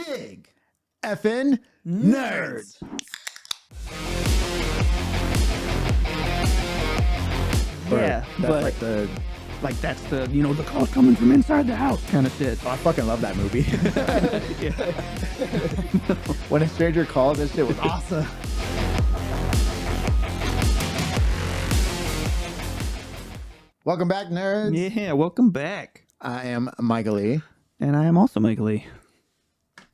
Big Effin Nerds. Yeah, That's but like the. like that's the the calls coming from inside the house kind of shit. I fucking love that movie. Yeah. When a stranger calls, that shit was awesome. Welcome back, nerds. Yeah, welcome back. I am Michael E. And I am also Michael E.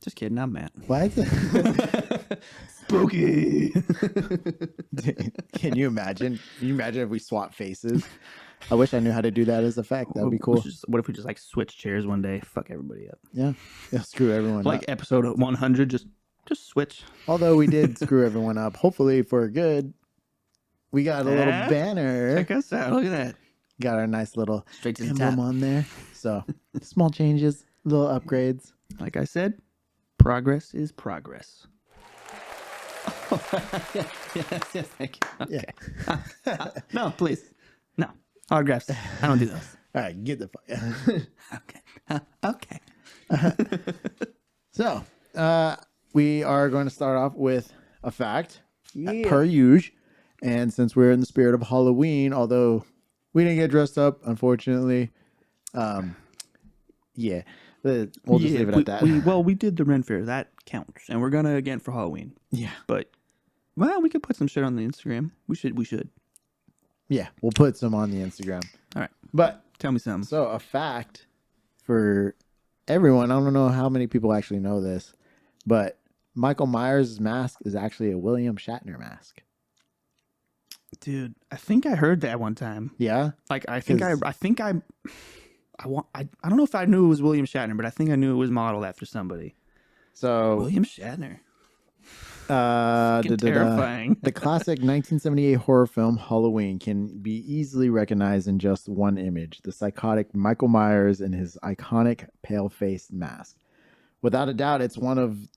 Just kidding, I'm Matt. What? Spooky. Can you imagine? Can you imagine if we swap faces? I wish I knew how to do that as effect. That'd be cool. What if we just like switch chairs one day? Fuck everybody up. Yeah. Screw everyone Like up. episode 100, just switch. Although we did screw everyone up, hopefully for good. We got a little banner. Check us out. Look at that. Got our nice little Straight to the emblem top. on there. So small changes, little upgrades. Like I said, progress is progress. yes, thank you. Okay. Yeah. No, please. No. Autographs. I don't do those. All right, get the fuck Okay. So, we are going to start off with a fact, Yeah. per usual. And since we're in the spirit of Halloween, although we didn't get dressed up, unfortunately, yeah, we'll just leave it at that. We did the Ren Fair. That counts. And we're going to again for Halloween. Yeah. But, well, we could put some shit on the Instagram. We should. Yeah, we'll put some on the Instagram. All right. But, Tell me something. so a fact for everyone, I don't know how many people actually know this, but Michael Myers' mask is actually a William Shatner mask. Dude, I think I heard that one time. Yeah? Like, I don't know if I knew it was William Shatner, but I think I knew it was modeled after somebody. So, William Shatner. the Terrifying. the classic 1978 horror film Halloween can be easily recognized in just one image: the psychotic Michael Myers in his iconic pale-faced mask. Without a doubt, it's one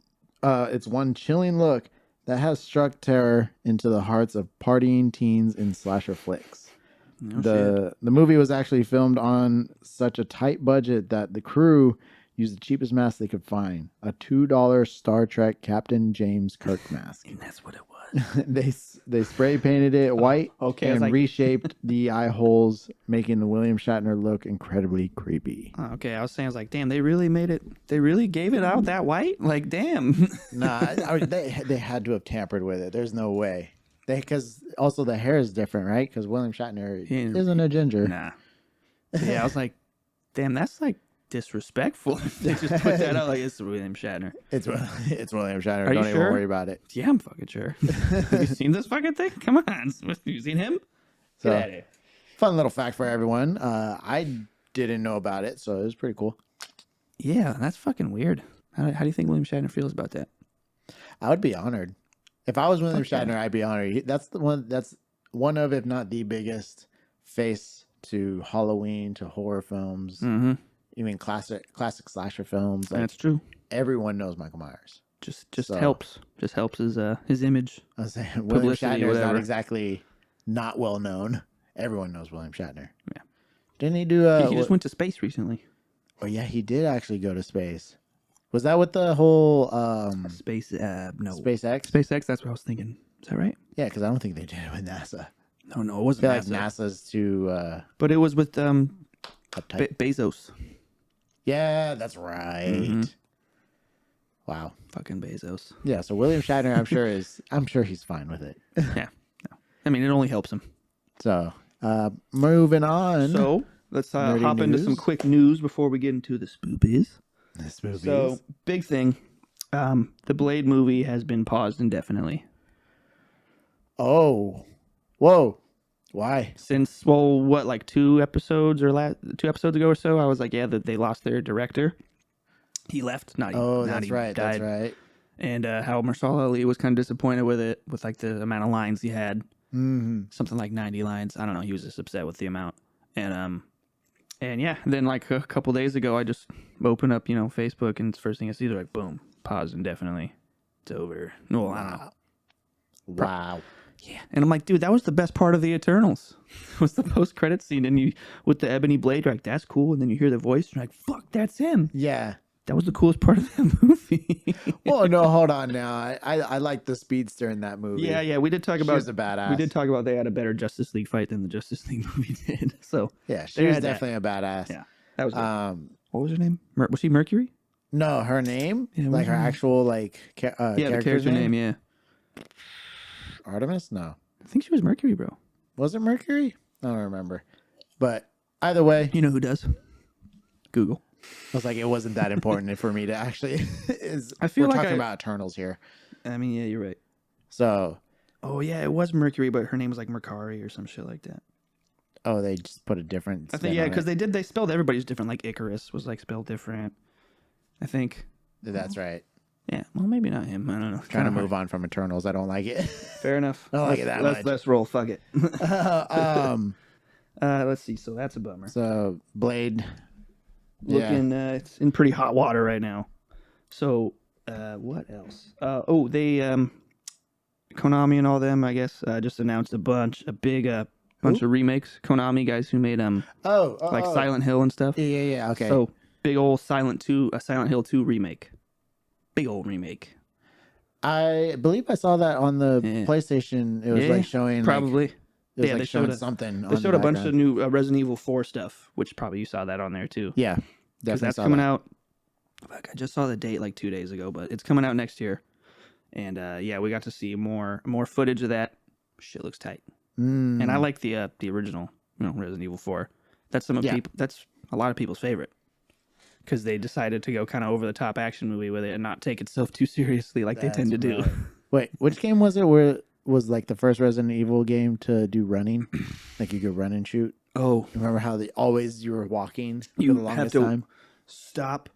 chilling look that has struck terror into the hearts of partying teens in slasher flicks. The movie was actually filmed on such a tight budget that the crew used the cheapest mask they could find, a $2 Star Trek Captain James Kirk mask. And that's what it was. They spray painted it white and reshaped the eye holes, making the William Shatner look incredibly creepy. Oh, okay, I was saying, damn, they really made it. They really gave it out that white. Like, damn. Nah, they had to have tampered with it. There's no way. Because also the hair is different, right? Because William Shatner isn't a ginger. Nah. Yeah, I was like, damn, that's like disrespectful. They just put that out like it's William Shatner. It's William Shatner. Are you Don't even sure? worry about it. Yeah, I'm fucking sure. Have you seen this fucking thing? Come on. Have you seen him? So, Get out of here. fun little fact for everyone. I didn't know about it, so it was pretty cool. Yeah, that's fucking weird. How do you think William Shatner feels about that? I would be honored. If I was William Fuck Shatner, I'd be honored. That's one of, if not the biggest face to Halloween, to horror films, Mm-hmm. even classic slasher films. Like, That's true. everyone knows Michael Myers. Just So- helps. Just helps his image. I was saying, William Publicity, Shatner is not whatever. exactly not well known. Everyone knows William Shatner. Yeah. Didn't he do? He just went to space recently. Oh yeah, he did actually go to space. Was that with the whole Space. No. SpaceX? SpaceX. That's what I was thinking. Is that right? Yeah, because I don't think they did it with NASA. No, it I wasn't feel like NASA. NASA's too But it was with uptight. Bezos. Yeah, that's right. Mhm. Wow. Fucking Bezos. Yeah, so William Shatner, I'm sure he's fine with it. Yeah. No. I mean, it only helps him. So, moving on. So let's Nerdy hop into news. some quick news before we get into the spoopies. This movie So is- big thing. The Blade movie has been paused indefinitely oh, whoa, why? since like 2 episodes ago or so. I was like, yeah, that they lost their director. He left. Oh, that's he right. died. That's right. And how Marsala Ali was kind of disappointed with it, with like the amount of lines he had. Mm-hmm. Something like 90 lines. I don't know. He was just upset with the amount. And yeah, then like a couple days ago, I just opened up, Facebook, and it's the first thing I see, they're like, boom, pause indefinitely. It's over. No, I don't know. Wow. Yeah. And I'm like, dude, that was the best part of the Eternals. Was the post-credit scene, and you with the ebony blade, you're like, that's cool. And then you hear the voice, you're like, fuck, that's him. Yeah. That was the coolest part of that movie. Well, no, hold on now. I like the speedster in that movie. Yeah, we did talk She about was a badass. they had a better Justice League fight than the Justice League movie did. So Yeah, she they was had that. definitely a badass. Yeah, that was good. Um, What was her name? Was she Mercury? no, her name, Yeah, what like was her her name? actual like Yeah, the character's character name. Yeah, Artemis? No, I think she was Mercury, bro. was it Mercury? I don't remember. But either way, You know who does? Google. I was like, it wasn't that important for me to actually. I feel we're like talking about Eternals here, I mean, yeah, you're right. so Oh yeah, it was Mercury, but her name was like Mercari or some shit like that. they just put a different. I think because they spelled everybody's different. Like Icarus was like spelled different. I think. That's right. Yeah, well, maybe not him. I don't know. Trying to move on from Eternals, I don't like it. Fair enough. I don't like it that much. Let's roll. Fuck it. um, Let's see. So that's a bummer. so Blade, Looking, it's in pretty hot water right now. So, what else? They, Konami and all them, I guess, just announced a big bunch of remakes. Konami guys who made like Silent Hill and stuff. Yeah. Okay. So big old Silent Hill 2 remake. Big old remake. I believe I saw that on the Yeah. PlayStation. It was like showing probably. Like, it was Yeah, like they showing showed something. They showed a bunch of new Resident Evil 4 stuff, which probably you saw that on there too. Yeah, Because that's coming out. Fuck, I just saw the date like 2 days ago, but it's coming out next year. And we got to see more footage of that. Shit looks tight. And I like the original, Resident Evil 4. That's that's a lot of people's favorite. Because they decided to go kind of over the top action movie with it and not take itself too seriously like they tend to do. Wait, which game was it? Where it was like the first Resident Evil game to do running, like you could run and shoot. Oh, Remember how you were walking for you the longest have to time? stop.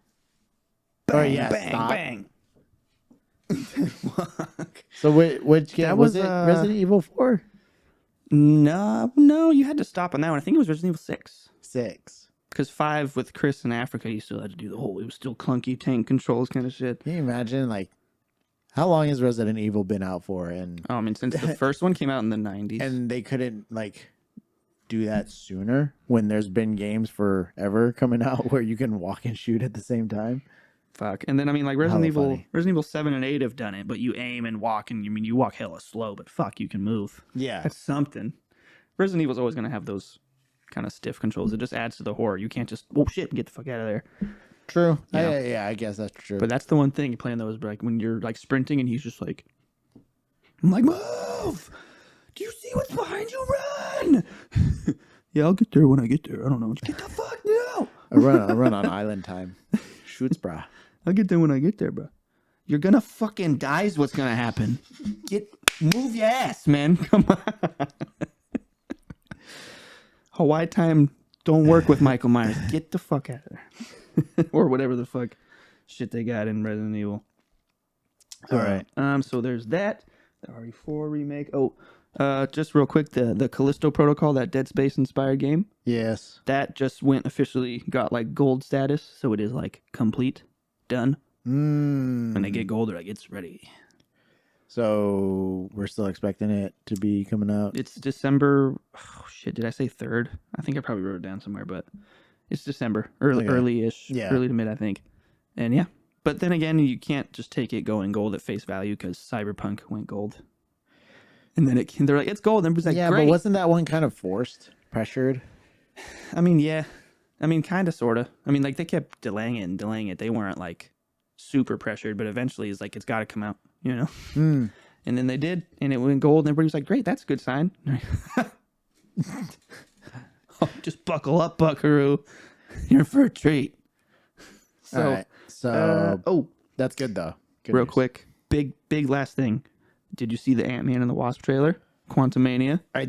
Bang, bang, stop. bang. So which game That was was, it? Resident Evil 4? No, you had to stop on that one. I think it was Resident Evil 6. 6. Because 5 with Chris in Africa, you still had to do the whole, it was still clunky tank controls kind of shit. Can you imagine, like, how long has Resident Evil been out for? And Oh, I mean, since the first one came out in the 90s. and they couldn't, like, do that sooner when there's been games forever coming out where you can walk and shoot at the same time. Fuck. And then, I mean, like, Resident Hella Evil funny. 7 and 8 have done it, but you aim and walk, and you walk hella slow, but fuck, you can move. Yeah. That's something. Resident Evil's always going to have those kind of stiff controls. It just adds to the horror. You can't just, oh shit, get the fuck out of there. True. Yeah. Yeah, I guess that's true. But that's the one thing playing those, like, when you're, like, sprinting and he's just like, I'm like, move! Do you see what's behind you? Run! Yeah, I'll get there when I get there. I don't know. Get the fuck now! I run on island time. Shoots, brah. I'll get there when I get there, bro. You're gonna fucking die is what's gonna happen. Move your ass, man. Come on. Hawaii time don't work with Michael Myers. Get the fuck out of there. Or whatever the fuck shit they got in Resident Evil. All right. So there's that. The RE4 remake. Oh, just real quick, the Callisto Protocol, that Dead Space inspired game, Yes. that just got like gold status, so it is like complete, done. When they get gold, they're like, it's ready. So we're still expecting it to be coming out. It's December. Oh shit! Did I say 3rd? I think I probably wrote it down somewhere, but it's December, early-ish, early to mid, I think. And yeah, but then again, you can't just take it going gold at face value because Cyberpunk went gold, and then they're like, it's gold, and everybody's like, Yeah, great. but wasn't that one kind of forced, pressured? I mean, yeah, I mean, kind of, sort of. I mean, like they kept delaying it. They weren't like super pressured, but eventually, it's like it's got to come out, you know. And then they did, and it went gold, and everybody was like, great, that's a good sign. Oh, just buckle up, buckaroo. You're in for a treat. So, All right. So that's good though. Good real news. quick, big last thing. Did you see the Ant-Man and the Wasp trailer? Quantumania? I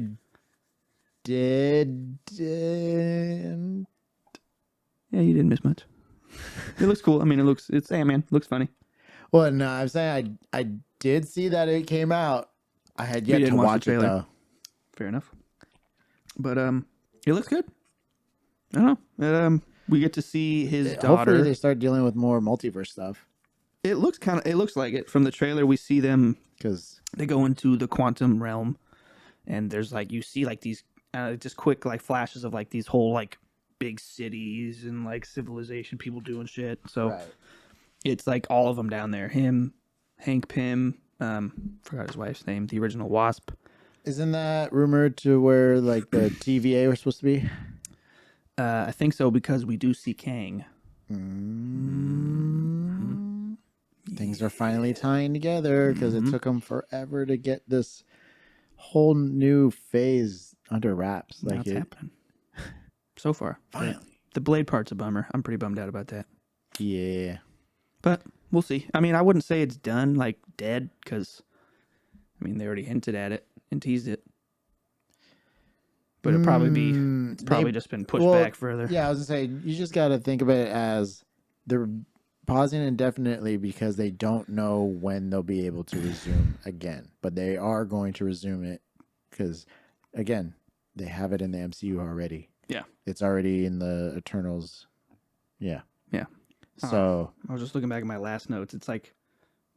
did. Yeah, you didn't miss much. It looks cool. I mean, it's Ant-Man. Looks funny. Well, no, I'm saying I did see that it came out. I had yet to didn't watch watch the it trailer. though. Fair enough. But it looks good. I don't know. We get to see his daughter. Hopefully, they start dealing with more multiverse stuff. It looks like it from the trailer. We see them Because they go into the quantum realm, and there's like you see like these just quick like flashes of like these whole like big cities and like civilization, people doing shit. So Right. it's like all of them down there. Him, Hank Pym, forgot his wife's name, the original Wasp. Isn't that rumored to where like the TVA were supposed to be? I think so because we do see Kang. Things are finally tying together because it took them forever to get this whole new phase under wraps. Now Like it's happening. So far. Finally. The Blade part's a bummer. I'm pretty bummed out about that. Yeah. But we'll see. I mean, I wouldn't say it's done, like dead, because, I mean, they already hinted at it and teased it. But it'll probably be, it's probably just been pushed back further. Yeah, I was going to say, you just got to think of it as they're pausing indefinitely because they don't know when they'll be able to resume again. But they are going to resume it because, again, they have it in the MCU already. Yeah. It's already in the Eternals. Yeah. Yeah. So I was just looking back at my last notes. It's like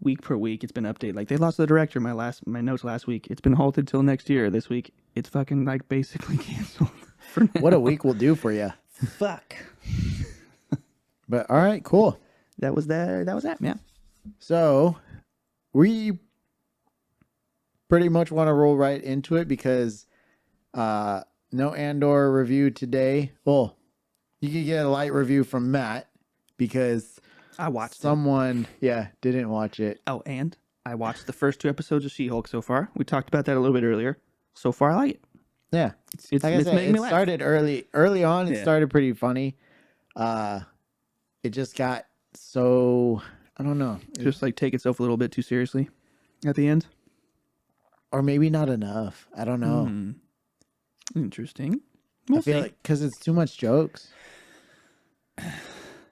week per week, it's been updated. Like they lost the director. My notes last week. It's been halted till next year. This week, it's fucking like basically canceled. For now. what a week will do for you. Fuck. But all right, cool. That was that. Yeah. So we pretty much want to roll right into it because no Andor review today. Well, you could get a light review from Matt because I watched someone didn't watch it. Oh, and I watched the first 2 episodes of She-Hulk so far. We talked about that a little bit earlier. So far, I like it. Yeah, It's like I said, making me it laugh. started early on. It Yeah. started pretty funny. It just got so, I don't know, Just like take itself a little bit too seriously at the end. or maybe not enough. I don't know. Interesting. I feel like because it's too much jokes.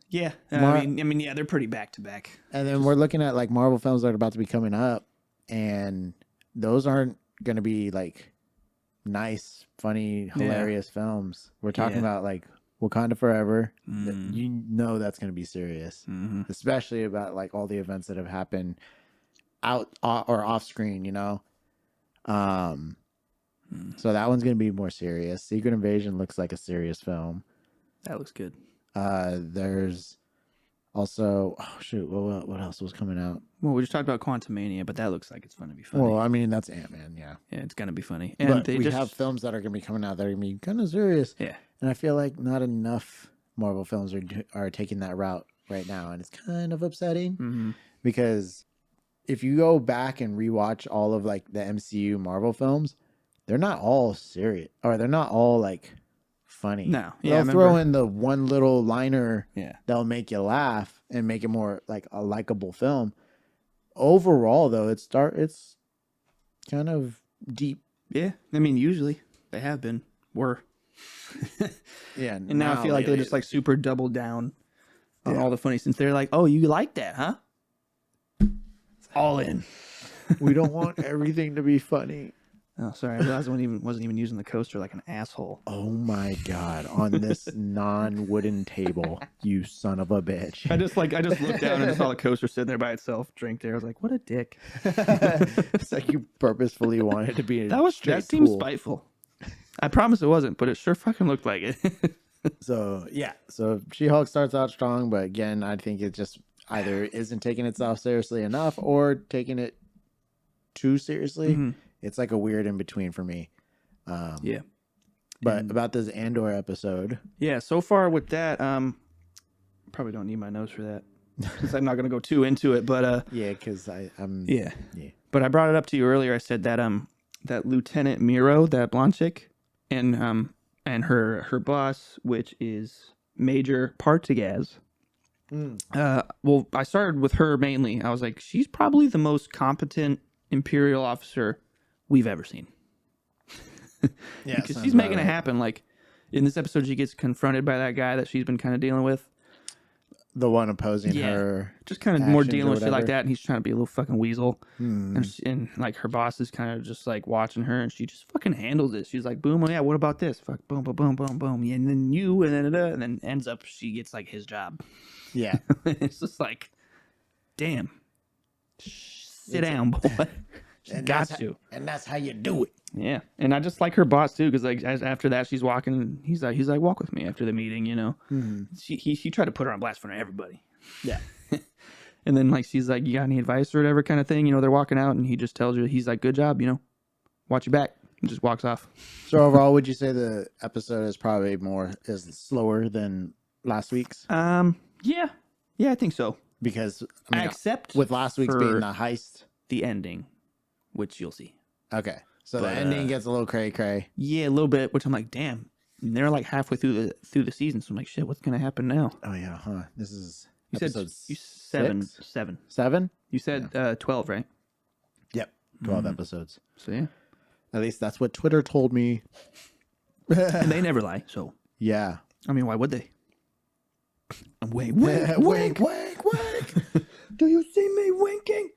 Yeah. Mar- I mean, yeah, they're pretty back to back. And then we're looking at like Marvel films that are about to be coming up, and those aren't going to be like nice, funny, hilarious films. We're talking about like Wakanda Forever. You know that's going to be serious, especially about like all the events that have happened out or off screen. You know, so that one's going to be more serious. Secret Invasion looks like a serious film. That looks good. There's also, oh shoot, what else was coming out? Well, we just talked about Quantumania, but that looks like it's going to be funny. Well, I mean, that's Ant-Man, yeah. Yeah, it's going to be funny. And But they we just have films that are going to be coming out that are going to be kind of serious. Yeah. And I feel like not enough Marvel films are taking that route right now. And it's kind of upsetting because if you go back and rewatch all of like the MCU Marvel films, they're not all serious or they're not all like funny. No. Yeah, They'll throw in the one little liner that'll make you laugh and make it more like a likable film. Overall, though, it's kind of deep. Yeah. I mean, usually they have been. Yeah. And now I feel like they just like super doubled down on all the funny since they're like, oh, you like that, huh? All in. we don't want everything to be funny. Oh, sorry. I realized I wasn't even using the coaster like an asshole. Oh my god! On this non-wooden table, you son of a bitch! I just looked down and saw the coaster sitting there by itself, drink there. I was like, what a dick. It's like you purposefully wanted to be a That seems spiteful. I promise it wasn't, but it sure fucking looked like it. So She-Hulk starts out strong, but again, I think it just either isn't taking itself seriously enough or taking it too seriously. It's like a weird in between for me. Yeah. But about this Andor episode. Yeah, so far with that, probably don't need my notes for that. Because I'm not going to go too into it, but yeah, because I'm yeah. But I brought it up to you earlier. I said that that Lieutenant Miro, that blonde chick, and her boss, which is Major Partagaz. Well, I started with her mainly. I was like, she's probably the most competent Imperial officer we've ever seen. Yeah, because she's making it happen. Like in this episode, she gets confronted by that guy that she's been kind of dealing with. The one opposing her. Just kind of more dealing with shit like that. And he's trying to be a little fucking weasel. And like her boss is kind of just like watching her and she just fucking handles it. She's like, boom, oh yeah, what about this? Fuck, boom, boom, boom, boom, boom. Yeah, and then you, and then ends up she gets like his job. Yeah. It's just like, damn. Sit down, boy. And got that's to. and that's how you do it. Yeah, and I just like her boss too, because like after that she's walking. He's like walk with me after the meeting. You know, she tried to put her on blast in front of everybody. Yeah. And then like she's like, you got any advice or whatever kind of thing. You know, they're walking out, and he just tells her, he's like, good job. You know, watch your back, and just walks off. So overall, would you say the episode is probably is slower than last week's? Yeah, I think so. Because I mean, Except with last week's for being the heist. the ending, which you'll see. Okay, so But, the ending gets a little cray. Yeah, a little bit. Which I'm like, damn. And they're like halfway through the season, so I'm like, shit, what's gonna happen now? Oh yeah, huh? This is You said episode seven. 7. You said 12, right? Yep, 12 episodes. So yeah, At least that's what Twitter told me. and they never lie. So Yeah. I mean, why would they? Wink, Wink, wink, wink. Do you see me winking?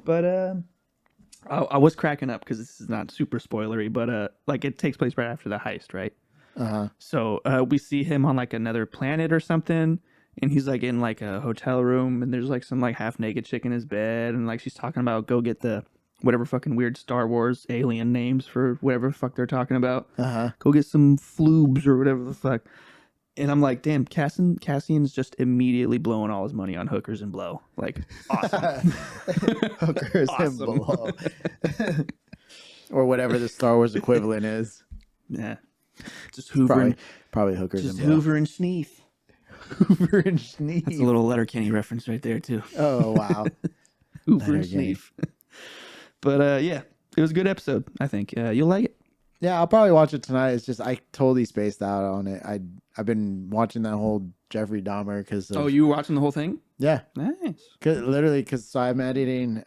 But I was cracking up because this is not super spoilery, but like it takes place right after the heist, right? So we see him on like another planet or something, and he's like in like a hotel room, and there's like some like half naked chick in his bed, and like she's talking about go get the whatever fucking weird Star Wars alien names for whatever the fuck they're talking about. Go get some floobs or whatever the fuck. And I'm like, damn, Cassian's just immediately blowing all his money on hookers and blow. Like, awesome. Hookers and blow. Or whatever the Star Wars equivalent is. Yeah. Just Hoover Probably hookers just and blow. Hoover and Sneef. Hoover and Sneef. That's a little Letterkenny reference right there, too. Oh, wow. Hoover and Sneef. But, yeah, it was a good episode, I think. You'll like it. Yeah, I'll probably watch it tonight. It's just I totally spaced out on it. I've been watching that whole Jeffrey Dahmer because Oh, you were watching the whole thing? yeah, Nice. because so I'm editing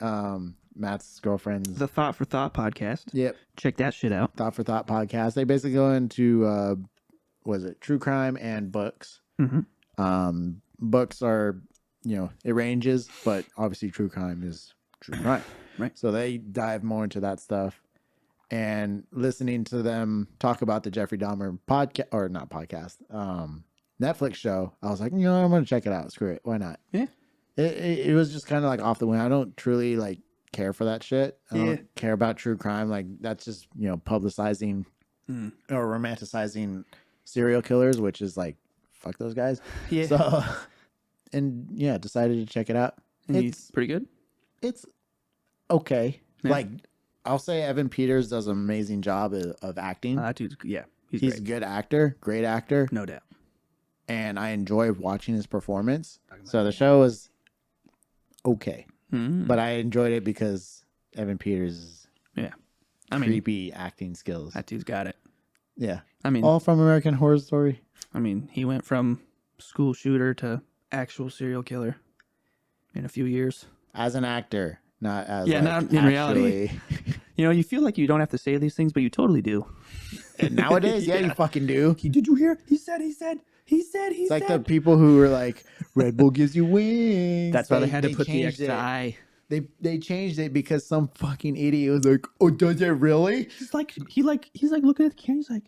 Matt's girlfriend's The Thought for Thought podcast. Yep, Check that shit out. Thought for Thought podcast. They basically go into was it true crime and books. Books are it ranges, but obviously true crime is true crime. Right. So they dive more into that stuff. And listening to them talk about the Jeffrey Dahmer podcast, or not podcast, Netflix show, I was like, I'm going to check it out. Screw it. Why not? Yeah. It was just kind of like off the whim. I don't truly like care for that shit. I don't care about true crime. Like that's just, publicizing or romanticizing serial killers, which is like, fuck those guys. Yeah. So, and yeah, decided to check it out. It's pretty good. It's okay. Yeah. Like, I'll say Evan Peters does an amazing job of acting. Dude's, yeah, He's great. a good actor, great actor, No doubt. and I enjoy watching his performance. So the show was okay, but I enjoyed it because Evan Peters' creepy acting skills. That dude's got it. Yeah, I mean, all from American Horror Story. I mean, he went from school shooter to actual serial killer in a few years. As an actor, not as not in reality. You feel like you don't have to say these things, but you totally do. And nowadays, you fucking do. Did you hear? He said. It's like the people who were like, Red Bull gives you wings. That's why they had to put the changed extra it. I. They changed it because some fucking idiot was like, "Oh, does it really?" He's like looking at the camera. He's like,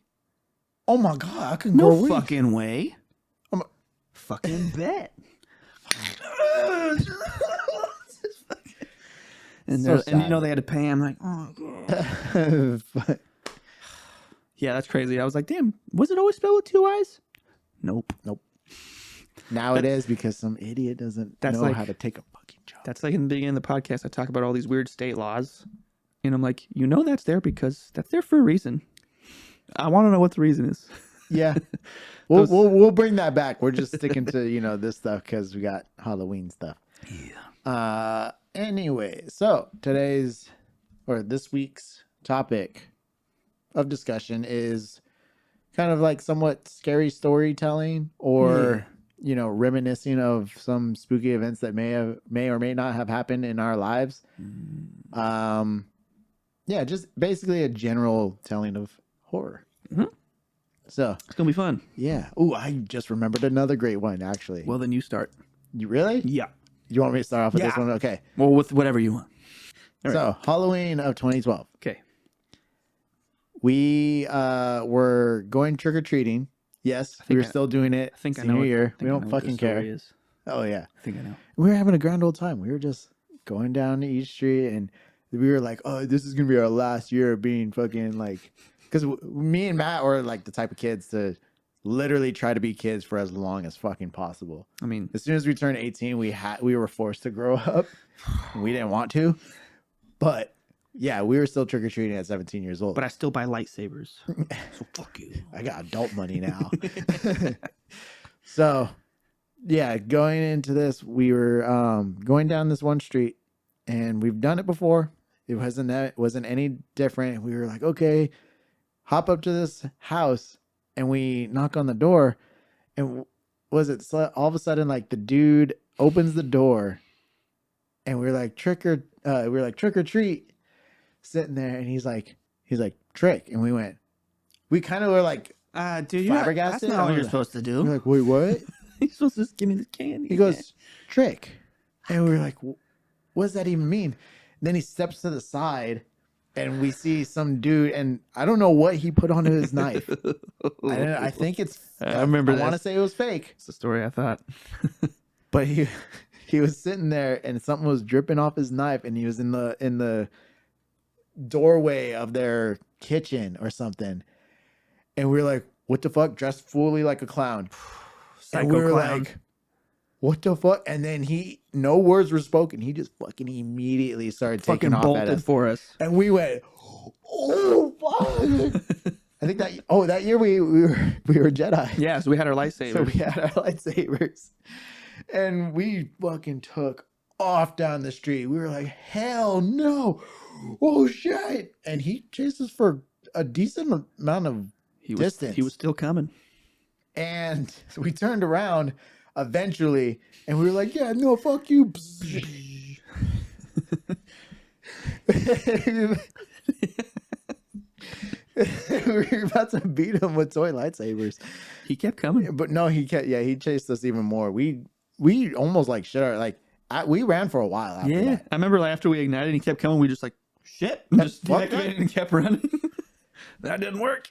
"Oh my god, I can no grow wings." fucking way. I'm a- fucking bet. And So they had to pay him like, oh god. Yeah, that's crazy. I was like, damn, was it always spelled with 2 I's? Nope. Now it is because some idiot doesn't know how to take a fucking job. That's like in the beginning of the podcast, I talk about all these weird state laws. And I'm like, that's there because that's there for a reason. I want to know what the reason is. Yeah. We'll bring that back. We're just sticking to, this stuff because we got Halloween stuff. Yeah. Anyway, so this week's topic of discussion is kind of like somewhat scary storytelling or, reminiscing of some spooky events that may or may not have happened in our lives. Yeah, just basically a general telling of horror. Mm-hmm. So it's going to be fun. Yeah. Oh, I just remembered another great one, actually. Well, then you start. You really? Yeah. You want me to start off with this one? Okay. Well, with whatever you want. So, Halloween of 2012. Okay. We were going trick-or-treating. Yes, we were still doing it. I think senior I know. Year. We don't fucking care. Is. Oh, yeah. I think I know. We were having a grand old time. We were just going down each street, and we were like, oh, this is gonna be our last year of being fucking like, because me and Matt were like the type of kids to literally try to be kids for as long as fucking possible. I mean, As soon as we turned 18, we were forced to grow up. We didn't want to, but yeah, we were still trick or treating at 17 years old. but I still buy lightsabers. So fuck you. I got adult money now. So yeah, going into this, we were going down this one street, and we've done it before. It wasn't any different. We were like, okay, hop up to this house, and we knock on the door, and all of a sudden, like, the dude opens the door, and we were like trick or treat, sitting there, and he's like trick, and we kind of were like dude, flabbergasted. That's not what you're supposed to do. We're like, wait, what? You're supposed to just give me the candy. He goes, trick. And we were like, what does that even mean? And then he steps to the side, and we see some dude, and I don't know what he put onto his knife. I think it's, I remember I want to say it was fake. It's the story I thought. But he was sitting there, and something was dripping off his knife, and he was in the doorway of their kitchen or something. And we were like, what the fuck? Dressed fully like a clown. And we were like, what the fuck? And then no words were spoken. He just fucking immediately started taking fucking off bolted at us. for us. And we went, oh fuck. I think that year we were Jedi. Yeah, so we had our lightsabers. So we had our lightsabers. And we fucking took off down the street. We were like, hell no. Oh shit. And he chased us for a decent amount of distance. He was still coming. And we turned around eventually, and we were like, yeah, no, fuck you. We were about to beat him with toy lightsabers. He kept coming. But no, he chased us even more. We almost like shit. We ran for a while after that. I remember after we ignited, he kept coming. We just like, shit. Just deactivated and kept running. That didn't work.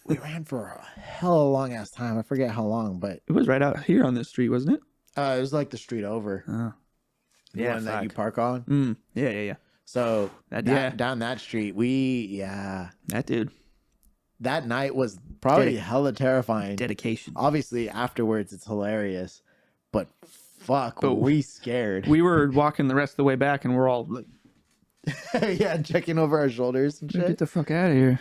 We ran for a hell of a long ass time. I forget how long, but it was right out here on this street, wasn't it? It was like the street over. The one that you park on. Yeah. So down that street, that dude. That night was probably hella terrifying. Dedication. Obviously, afterwards it's hilarious, but fuck, were we scared? We were walking the rest of the way back, and we're all like, yeah, checking over our shoulders and shit. Get the fuck out of here.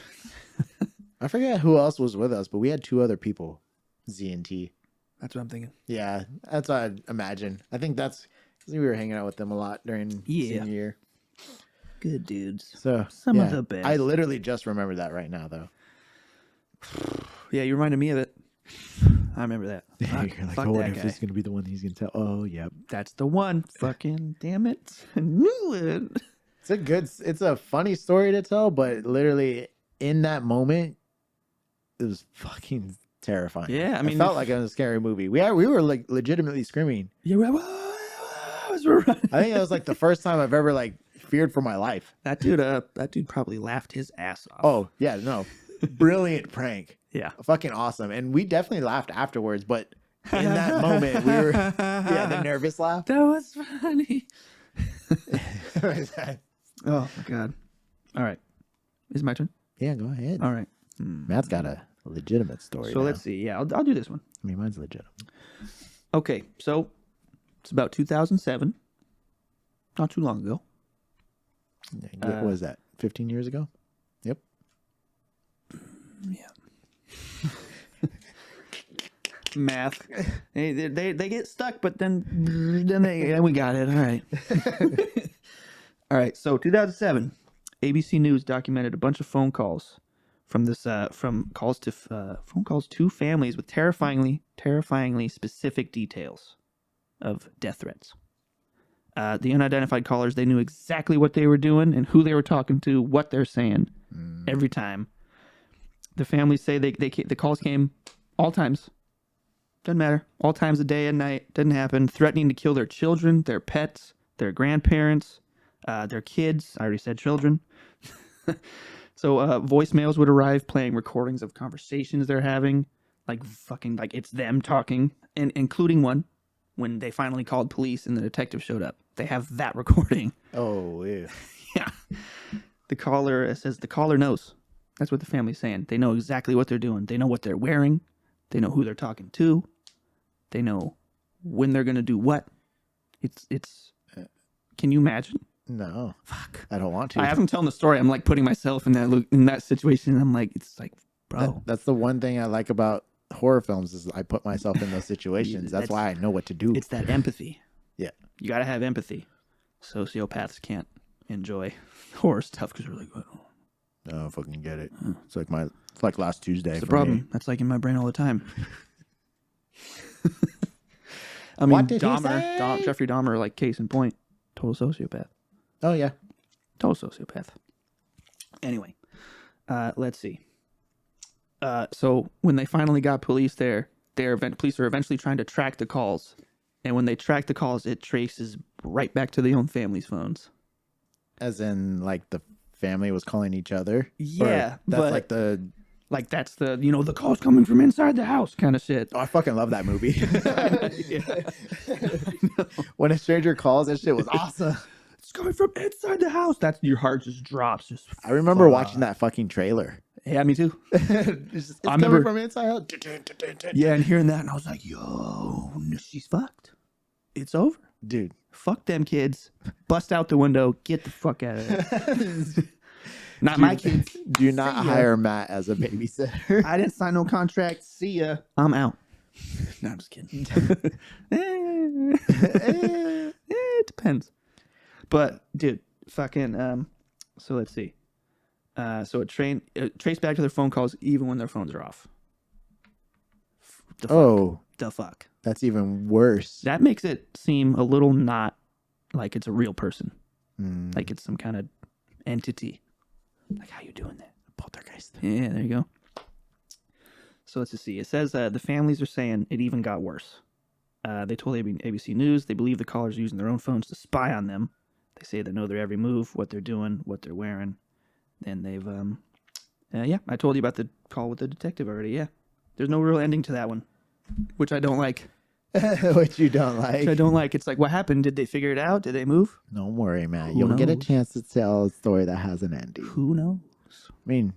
I forget who else was with us, but we had 2 other people, Z and T. That's what I'm thinking. Yeah, that's what I'd imagine. I think that's because we were hanging out with them a lot during senior year. Good dudes. So some of the best. I literally just remember that right now, though. Yeah, you reminded me of it. I remember that. You're like, oh, what if this is going to be the one he's going to tell? Oh, yep. That's the one. Fucking damn it. I knew it. It's a funny story to tell, but literally in that moment, it was fucking terrifying. Yeah, I mean, it felt like a scary movie. We were like legitimately screaming. Yeah, I think that was like the first time I've ever like feared for my life. That dude probably laughed his ass off. Oh yeah, no, brilliant prank. Yeah, fucking awesome. And we definitely laughed afterwards, but in that moment we were the nervous laugh. That was funny. Oh my god. All right, is it my turn? Yeah, go ahead. All right. Matt's got a legitimate story. So let's see. Yeah, I'll do this one. I mean, mine's legitimate. Okay, so it's about 2007. Not too long ago. What was that? 15 years ago? Yep. Yeah. Math. They get stuck, but then we got it. All right. All right. So 2007, ABC News documented a bunch of phone calls from phone calls to families with terrifyingly specific details of death threats. The unidentified callers, they knew exactly what they were doing and who they were talking to, what they're saying every time. The families say the calls came all times. Doesn't matter. All times of day and night. Doesn't happen. Threatening to kill their children, their pets, their grandparents, their kids. I already said children. So voicemails would arrive playing recordings of conversations they're having. Like it's them talking. And including one when they finally called police and the detective showed up. They have that recording. Oh, yeah. Yeah. The caller, it says the caller knows. That's what the family's saying. They know exactly what they're doing. They know what they're wearing. They know who they're talking to. They know when they're going to do what. It's. Can you imagine? No, Fuck. I don't want to. As I'm telling the story, I'm like putting myself in that situation, and I'm like, it's like, bro. That's the one thing I like about horror films is I put myself in those situations. That's why I know what to do. It's that empathy. Yeah. You got to have empathy. Sociopaths can't enjoy horror stuff because they're like, I don't fucking get it. It's like last Tuesday. That's the problem. Me. That's like in my brain all the time. I mean, what did Jeffrey Dahmer, like case in point, total sociopath. Oh yeah, total sociopath. Anyway, let's see. So when they finally got police there, police are eventually trying to track the calls, and when they track the calls, it traces right back to the own family's phones. As in, like the family was calling each other. Yeah, that's that's the the call's coming from inside the house kind of shit. Oh, I fucking love that movie. When a stranger calls, that shit was awesome. It's coming from inside the house. That's your heart just drops. I remember watching that fucking trailer. Yeah, me too. it's coming from inside out. Yeah, and hearing that, and I was like, yo, she's fucked. It's over. Dude. Fuck them kids. Bust out the window. Get the fuck out of there. Not my kids. Do not hire Matt as a babysitter. I didn't sign no contract. See ya. I'm out. No, I'm just kidding. It depends. But, dude, fucking, so let's see. So it traced back to their phone calls even when their phones are off. The fuck. That's even worse. That makes it seem a little not like it's a real person. Like it's some kind of entity. Like, how you doing that? Poltergeist. Yeah, there you go. So let's just see. It says the families are saying it even got worse. They told ABC News they believe the callers are using their own phones to spy on them. They say they know their every move, what they're doing, what they're wearing. Then they've, I told you about the call with the detective already. Yeah. There's no real ending to that one, which I don't like. Which you don't like. Which I don't like. It's like, what happened? Did they figure it out? Did they move? Don't worry, man. You'll get a chance to tell a story that has an ending. Who knows? I mean,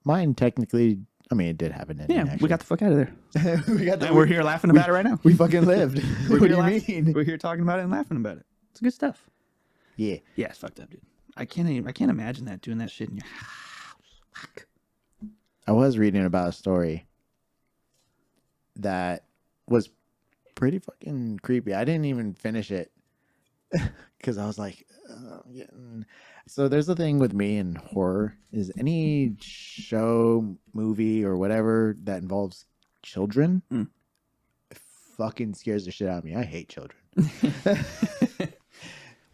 mine technically, it did have an ending. Yeah, actually. We got the fuck out of there. We're here laughing about it right now. We fucking lived. What do you mean? We're here talking about it and laughing about it. It's good stuff. Yeah. Yeah, it's fucked up, dude. I can't imagine that, doing that shit in your house. Fuck. I was reading about a story that was pretty fucking creepy. I didn't even finish it because I was like, So there's the thing with me and horror is any show, movie, or whatever that involves children fucking scares the shit out of me. I hate children.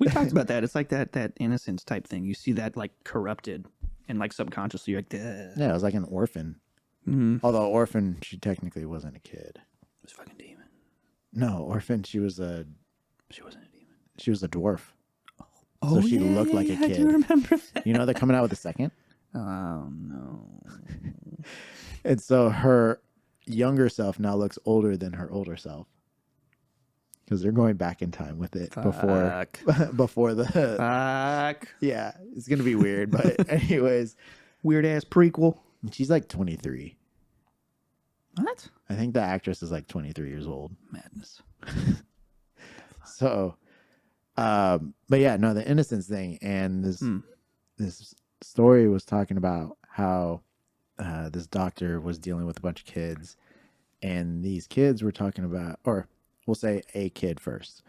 We talked about that. It's like that innocence type thing. You see that like corrupted and like subconsciously you're like, Duh. Yeah, it was like an orphan. Mm-hmm. Although orphan, she technically wasn't a kid. It was a fucking demon. No, orphan, she wasn't a demon. She was a dwarf. Oh, so she looked like a kid. I do remember that. You know they're coming out with a second? Oh, no. And so her younger self now looks older than her older self. Because they're going back in time with it before the... Fuck. Yeah, it's going to be weird. But anyways. Weird-ass prequel. She's like 23. What? I think the actress is like 23 years old. Madness. So, but yeah, no, the innocence thing. And this story was talking about how this doctor was dealing with a bunch of kids. And these kids were talking about... or we'll say a kid first.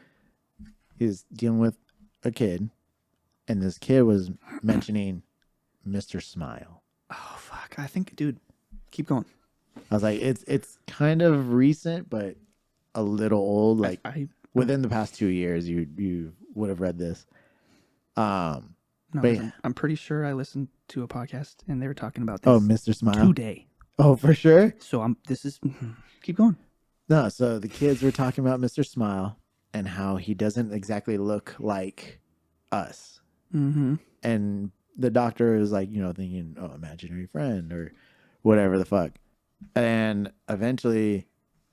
He was dealing with a kid, and this kid was mentioning Mr. Smile. Oh, fuck. I think, dude, keep going. I was like, it's kind of recent, but a little old. Like, within the past 2 years, you would have read this. No, but yeah. I'm pretty sure I listened to a podcast, and they were talking about this. Oh, Mr. Smile? Today. Oh, for sure? So, keep going. No, so the kids were talking about Mr. Smile and how he doesn't exactly look like us. Mm-hmm. And the doctor is like, thinking, oh, imaginary friend or whatever the fuck. And eventually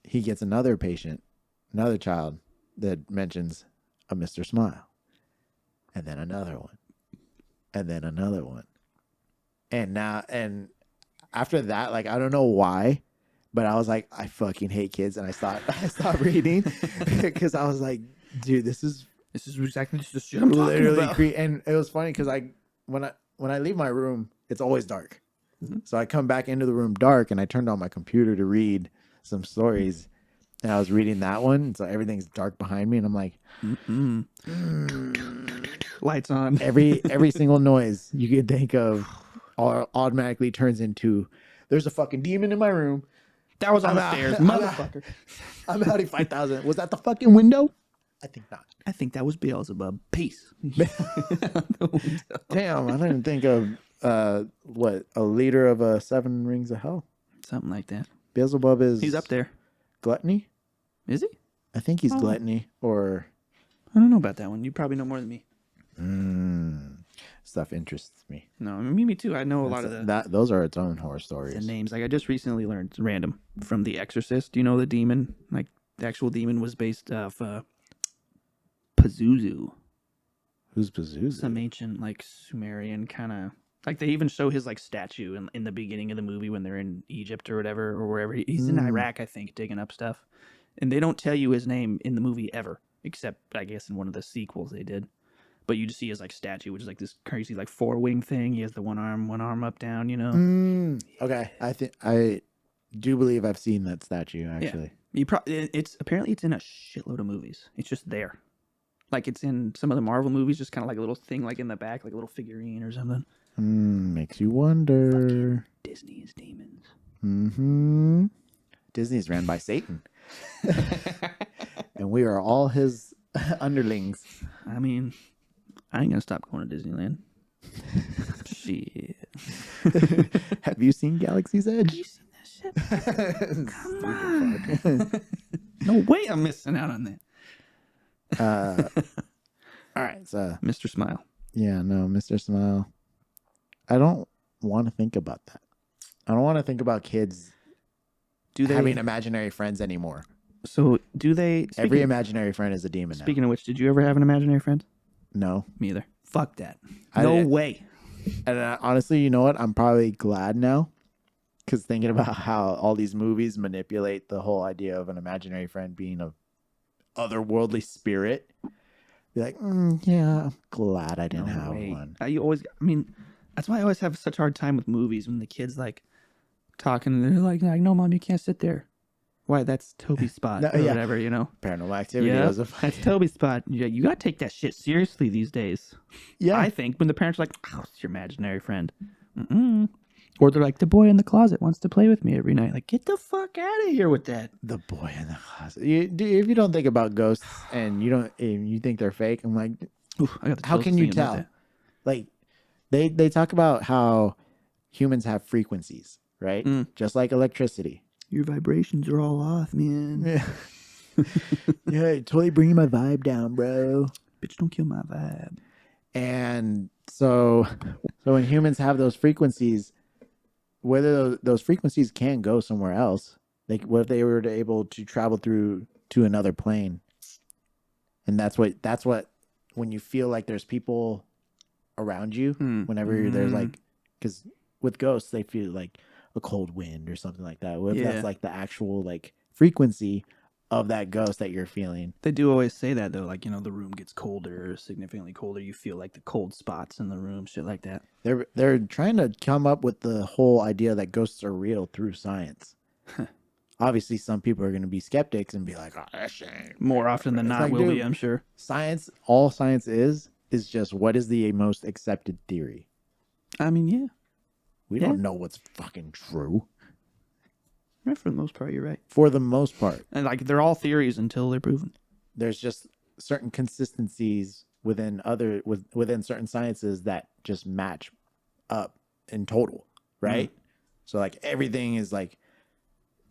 he gets another child that mentions a Mr. Smile. And then another one. And then another one. And after that, like I don't know why, but I was like, I fucking hate kids, and I stopped reading because I was like, dude, this is exactly just the shit I'm talking literally about. and it was funny because when I leave my room, it's always dark. Mhm. So I come back into the room dark, and I turned on my computer to read some stories, and I was reading that one, so everything's dark behind me, and I'm like, Mm-mm. mm. Lights on. Every single noise you could think of automatically turns into there's a fucking demon in my room. That was on I'm the out. stairs, I'm out. motherfucker. I'm out at 5,000. Was that the fucking window? I think not. I think that was Beelzebub. Peace. Damn, I didn't think of what a leader of a 7 rings of hell. Something like that. Beelzebub is He's up there. gluttony. Is he? I think he's Oh. gluttony or I don't know about that one. You probably know more than me. stuff interests me. No, me too. I know a lot of Those are its own horror stories. the names. Like I just recently learned random from The Exorcist. Do you know the demon? Like the actual demon was based off Pazuzu, Who's Pazuzu? some ancient like Sumerian kind of. Like they even show his like statue in the beginning of the movie when they're in Egypt or whatever or wherever he's in Iraq, I think, digging up stuff, and they don't tell you his name in the movie ever, except I guess in one of the sequels they did. But you just see his like statue, which is like this crazy like 4-wing thing. He has the one arm up down, you know. Okay, I think I do believe I've seen that statue actually. It's apparently it's in a shitload of movies. It's just there, like it's in some of the Marvel movies, just kind of like a little thing, like in the back, like a little figurine or something. Makes you wonder. Disney is demons. Disney's ran by Satan, and we are all his underlings. I mean, I ain't gonna stop going to Disneyland. Shit. Have you seen Galaxy's Edge? You seen that shit? Come on. No way I'm missing out on that. All right, so Mr. Smile. yeah, no, Mr. Smile. I don't want to think about that. I don't want to think about kids Do they having imaginary friends anymore. So do they? Every imaginary friend is a demon now. Speaking of which, did you ever have an imaginary friend? No. Me either. Fuck that. I No didn't. way. And honestly, you know what? I'm probably glad now because thinking about how all these movies manipulate the whole idea of an imaginary friend being a otherworldly spirit. Be like, yeah, I'm glad I didn't have one. I mean, that's why I always have such a hard time with movies when the kids like talking and they're like, no, mom, you can't sit there. Why? That's Toby's spot or whatever, you know. Paranormal Activity was a that's Toby's spot. You got to take that shit seriously these days. Yeah. I think when the parents are like, oh, it's your imaginary friend. Mm-mm. Or they're like, the boy in the closet wants to play with me every night. Like, get the fuck out of here with that. The boy in the closet. If you don't think about ghosts and you think they're fake, I'm like, Oof, I got the how chills can you thinking about tell? that. Like, they talk about how humans have frequencies, right? Just like electricity. Your vibrations are all off, man. Yeah. Yeah, totally bringing my vibe down, bro. Bitch, don't kill my vibe. And so when humans have those frequencies, whether those frequencies can go somewhere else, like what if they were able to travel through to another plane? And that's what when you feel like there's people around you, whenever there's like, because with ghosts they feel like a cold wind or something like that. What if that's like the actual like frequency of that ghost that you're feeling? They do always say that though, like, you know, the room gets colder, significantly colder. You feel like the cold spots in the room, shit like that. They're trying to come up with the whole idea that ghosts are real through science. Obviously, some people are going to be skeptics and be like, "Oh, that shit." More often than not, like, will be, dude, I'm sure. Science, all science is just what is the most accepted theory. I mean, yeah. We don't know what's fucking true. Right, for the most part, you're right. For the most part. And like, they're all theories until they're proven. There's just certain consistencies within certain sciences that just match up in total, right? So like everything is like,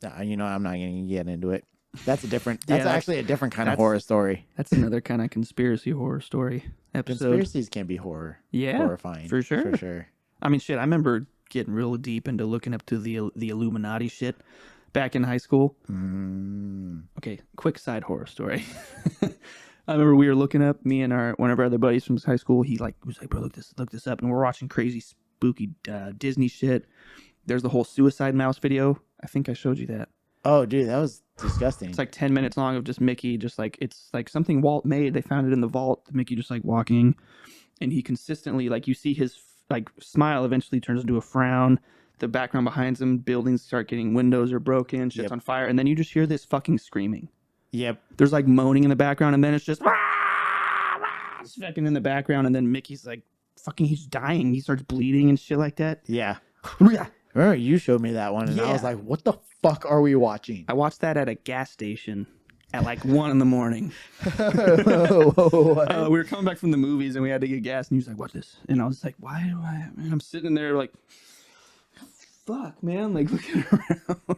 I'm not going to get into it. That's actually a different kind of horror story. That's another kind of conspiracy horror story episode. Conspiracies can be horrifying. For sure. For sure. I mean, shit, I remember getting real deep into looking up to the Illuminati shit back in high school. Okay, quick side horror story. I remember we were looking up, me and one of our other buddies from high school. He was like, bro, look this up, and we're watching crazy spooky Disney shit. There's the whole suicide mouse video. I think I showed you that. Oh, dude, that was disgusting. It's like 10 minutes long of just Mickey, just like, it's like something Walt made. They found it in the vault. Mickey just like walking, and he consistently, like, you see his like smile eventually turns into a frown. The background behind him, buildings start getting, windows are broken, shit's on fire, and then you just hear this fucking screaming. Yep. There's like moaning in the background, and then it's just it's fucking in the background, and then Mickey's like fucking, he's dying. He starts bleeding and shit like that. Yeah. Remember you showed me that one, and I was like, what the fuck are we watching? I watched that at a gas station at like 1 a.m. We were coming back from the movies, and we had to get gas, and he was like, "Watch this," and I was like, "Why do I?" And I'm sitting there like, "Fuck, man!" Like looking around.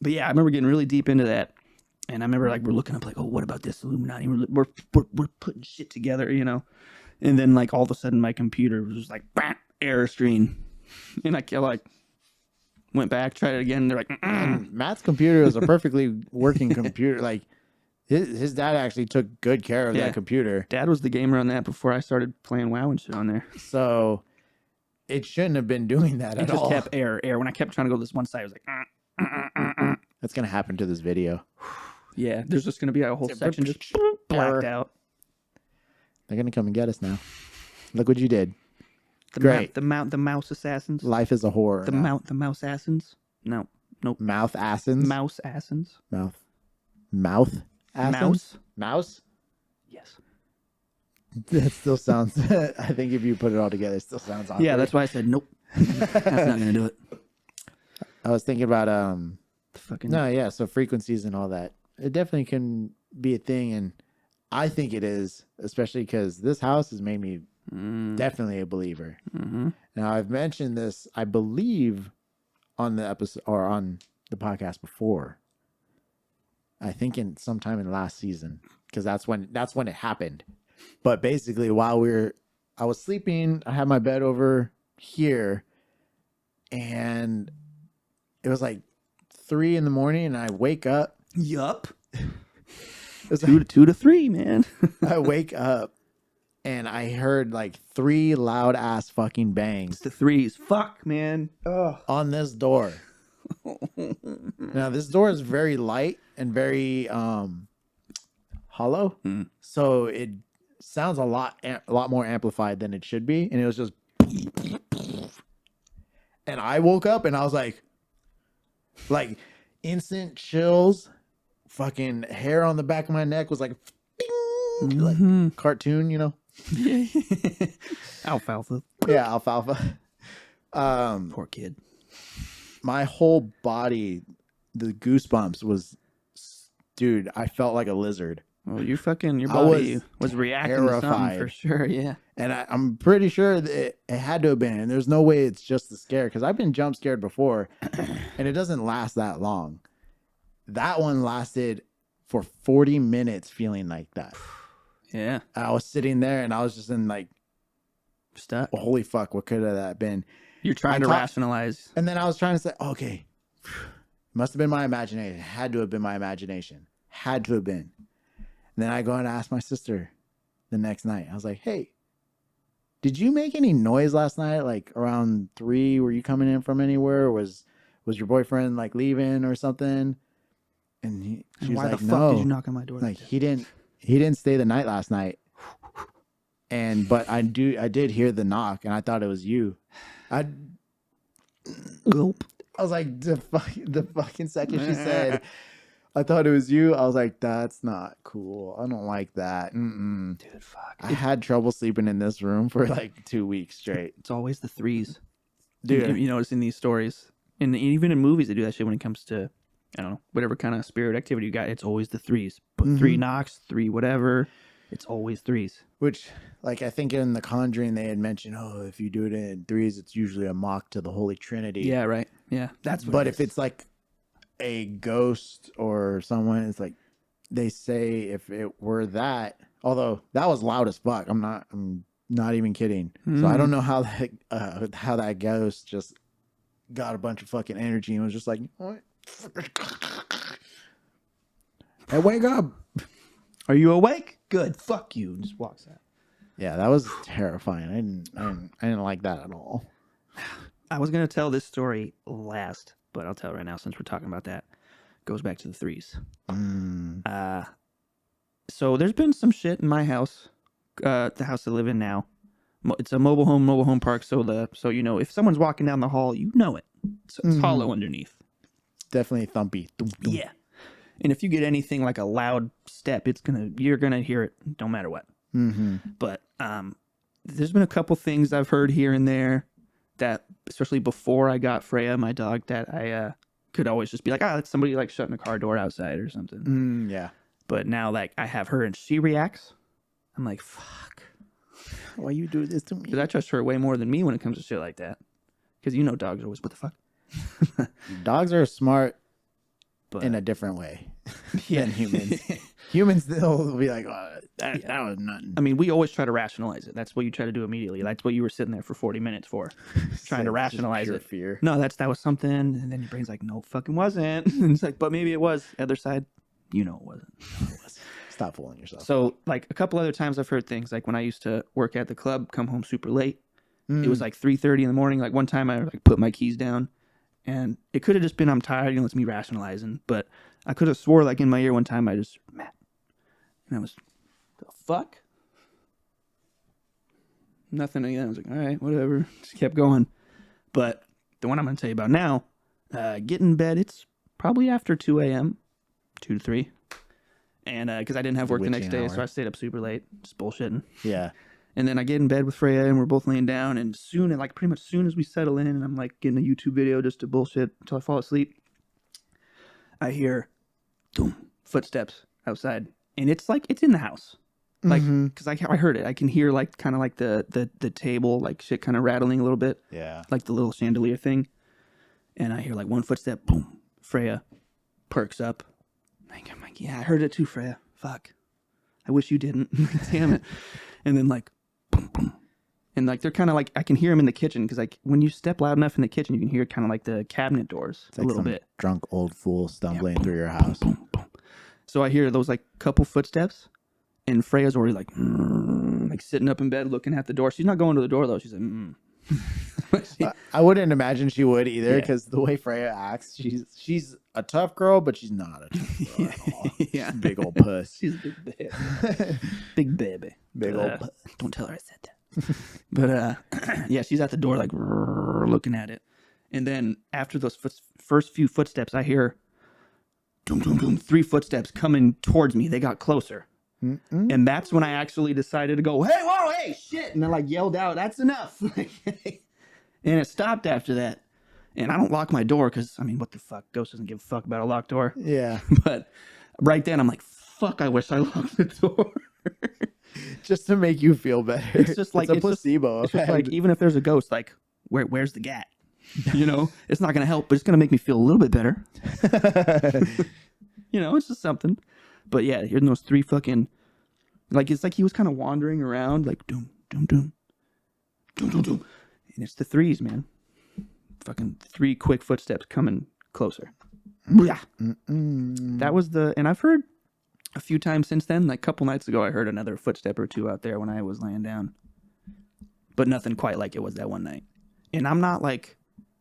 But yeah, I remember getting really deep into that, and I remember like we're looking up like, "Oh, what about this Illuminati?" We're putting shit together, you know, and then like all of a sudden my computer was just like, "Bam!" Error screen, and I like went back, tried it again. And they're like, and Matt's computer is a perfectly working computer. Like his dad actually took good care of that computer. Dad was the gamer on that before I started playing WoW and shit on there. So it shouldn't have been doing that at all. It just kept error. When I kept trying to go to this one side, I was like, That's gonna happen to this video. Yeah, there's just gonna be a whole section just blacked out. They're gonna come and get us now. Look what you did. Great. The mouse assassins. Life is a horror. The mouse assassins. No. Nope. Mouth assassins. Mouse assassins. Mouth assassins. Mouse. Yes. That still sounds. I think if you put it all together, it still sounds awkward. Yeah, that's why I said nope. That's not gonna do it. I was thinking about fucking. No, yeah. So frequencies and all that. It definitely can be a thing, and I think it is, especially because this house has made me definitely a believer. Mm-hmm. Now I've mentioned this, I believe, on the episode or on the podcast before. I think in sometime in last season, because that's when it happened. But basically, while I was sleeping, I had my bed over here, and it was like 3 a.m, and I wake up. Yup. It's 2 to 3, man. I wake up. And I heard like 3 loud ass fucking bangs. The 3s. Fuck, man. Ugh. On this door. Now this door is very light and very hollow. So it sounds a lot more amplified than it should be. And it was just and I woke up and I was like instant chills, fucking hair on the back of my neck was like like cartoon, you know. Alfalfa. Yeah, alfalfa. Poor kid. My whole body, the goosebumps was, dude, I felt like a lizard. Well, your body was reacting terrified. To something for sure, yeah. And I'm pretty sure that it had to have been. And there's no way it's just the scare, because I've been jump scared before, and it doesn't last that long. That one lasted for 40 minutes feeling like that. Yeah. I was sitting there and I was just in like stuck. Holy fuck, what could have that been? You're trying to rationalize. And then I was trying to say, okay, must have been my imagination. It had to have been my imagination. Had to have been. And then I go and ask my sister the next night. I was like, hey, did you make any noise last night? Like around 3, were you coming in from anywhere? Or was your boyfriend like leaving or something? And she was why like, the no. Fuck did you knock on my door? Like he didn't stay the night last night. But I did hear the knock, and I thought it was you. I was like, the fucking second she said, I thought it was you, I was like, that's not cool. I don't like that. Dude, fuck. I had trouble sleeping in this room for like 2 weeks straight. It's always the 3s. Dude. You notice in these stories, and even in movies, they do that shit when it comes to, I don't know, whatever kind of spirit activity you got. It's always the 3s. But 3 knocks, 3 whatever. It's always 3s. Which, like, I think in The Conjuring, they had mentioned, oh, if you do it in 3s, it's usually a mock to the Holy Trinity. Yeah, right. Yeah, that's what But if it's like a ghost or someone, it's like, they say if it were that, although that was loud as fuck. I'm not even kidding. So I don't know how that ghost just got a bunch of fucking energy and was just like, what? Hey, wake up. Are you awake? Good. Fuck you. And just walks out. Yeah, that was terrifying. I didn't like that at all. I was gonna tell this story last, but I'll tell it right now since we're talking about that. Goes back to the threes. So there's been some shit in my house, the house I live in now. It's a mobile home park. So if someone's walking down the hall, you know it. So it's hollow underneath. Definitely thumpy. Thump, thump. Yeah. And if you get anything like a loud step, you're gonna hear it no matter what. But there's been a couple things I've heard here and there that, especially before I got Freya, my dog, that I could always just be like, it's somebody like shutting a car door outside or something. Yeah. But now, like, I have her and she reacts. I'm like, fuck. Why you do this to me? Because I trust her way more than me when it comes to shit like that. Because dogs are always, what the fuck? Dogs are smart But in a different way yeah. than humans. Humans, they'll be like, that was nothing. I mean, we always try to rationalize it. That's what you try to do immediately. That's what you were sitting there for 40 minutes for, trying to rationalize it. Fear. No, that was something. And then your brain's like, no, it fucking wasn't. And it's like, but maybe it was. Other side, it wasn't. Stop fooling yourself. So, like, a couple other times I've heard things, like when I used to work at the club, come home super late. It was like 3:30 in the morning. Like one time I like put my keys down, and it could have just been I'm tired. It's me rationalizing, but I could have swore like in my ear one time Matt, and I was, the fuck? Nothing again. I was like, all right, whatever. Just kept going. But the one I'm going to tell you about now, get in bed. It's probably after 2 a.m., 2 to 3. And because I didn't have work the next day, so I stayed up super late, just bullshitting. Yeah. And then I get in bed with Freya, and we're both laying down. And pretty much soon as we settle in, and I'm like getting a YouTube video just to bullshit until I fall asleep, I hear, boom, footsteps outside, and it's in the house, like because I heard it. I can hear like kind of like the table like shit kind of rattling a little bit, Yeah. like the little chandelier thing. And I hear like one footstep, boom. Freya perks up. I'm like, yeah, I heard it too, Freya. Fuck, I wish you didn't. Damn it. And then like, boom, boom. And like they're kind of like I can hear them in the kitchen because like when you step loud enough in the kitchen, you can hear kind of like the cabinet doors It's like a little some bit. drunk old fool stumbling through your house. Boom, boom. So I hear those like couple footsteps, and Freya's already like sitting up in bed looking at the door. She's not going to the door though. She's like, I wouldn't imagine she would either because the way Freya acts, she's a tough girl, but she's not a tough girl at all. yeah, She's a big old puss. She's a big baby. Big baby. Big old puss. Don't tell her I said that. But yeah, she's at the door like looking at it. And then after those first few footsteps, I hear doom, doom, doom, 3 footsteps coming towards me. They got closer. And that's when I actually decided to go, hey, whoa, hey, shit. And I like yelled out, that's enough. And it stopped after that. And I don't lock my door because, I mean, what the fuck? Ghost doesn't give a fuck about a locked door. Yeah. But right then I'm like, fuck, I wish I locked the door. Just to make you feel better. It's just like it's a placebo It's just effect. like even if there's a ghost, like where's the gat? It's not gonna help, but it's gonna make me feel a little bit better. It's just something. But yeah, hearing those 3 fucking like it's like he was kind of wandering around like doom doom doom doom doom doom, and it's the 3s, man. Fucking 3 quick footsteps coming closer. Yeah, that was and I've heard a few times since then. Like a couple nights ago, I heard another footstep or 2 out there when I was laying down. But nothing quite like it was that one night. And I'm not like,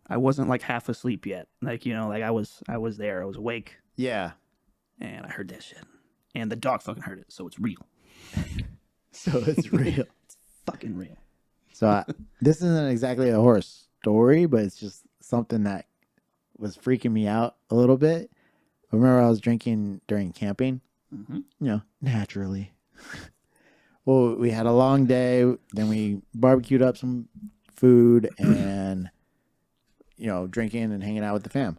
I wasn't like half asleep yet. Like, like I was there. I was awake. Yeah. And I heard that shit. And the dog fucking heard it. So it's real. So it's real. It's fucking real. So this isn't exactly a horror story, but it's just something that was freaking me out a little bit. I remember I was drinking during camping. Naturally. Well, we had a long day. Then we barbecued up some food and, drinking and hanging out with the fam.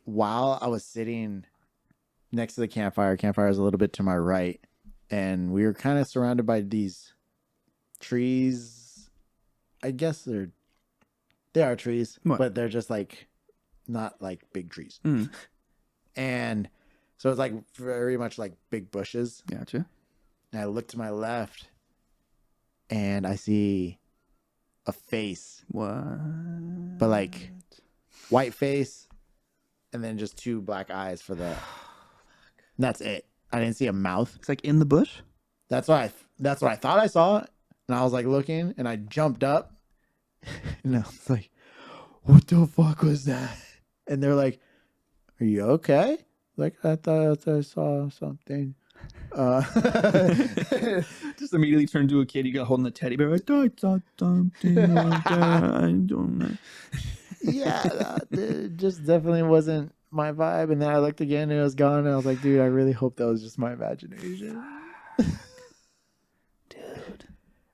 While I was sitting next to the campfire is a little bit to my right, and we were kind of surrounded by these trees. I guess they are trees, but they're just like not like big trees. And so it's like very much like big bushes. Gotcha. And I look to my left and I see a face. What? But like white face and then just 2 black eyes for the... That's it. I didn't see a mouth. It's like in the bush? That's what That's what I thought I saw. And I was like looking and I jumped up and I was like, what the fuck was that? And they're like, are you okay? Like, I thought I saw something. Just immediately turned to a kid. You got holding the teddy bear. I thought I saw something. I don't know. Yeah, it just definitely wasn't my vibe. And then I looked again and it was gone. And I was like, dude, I really hope that was just my imagination. Dude.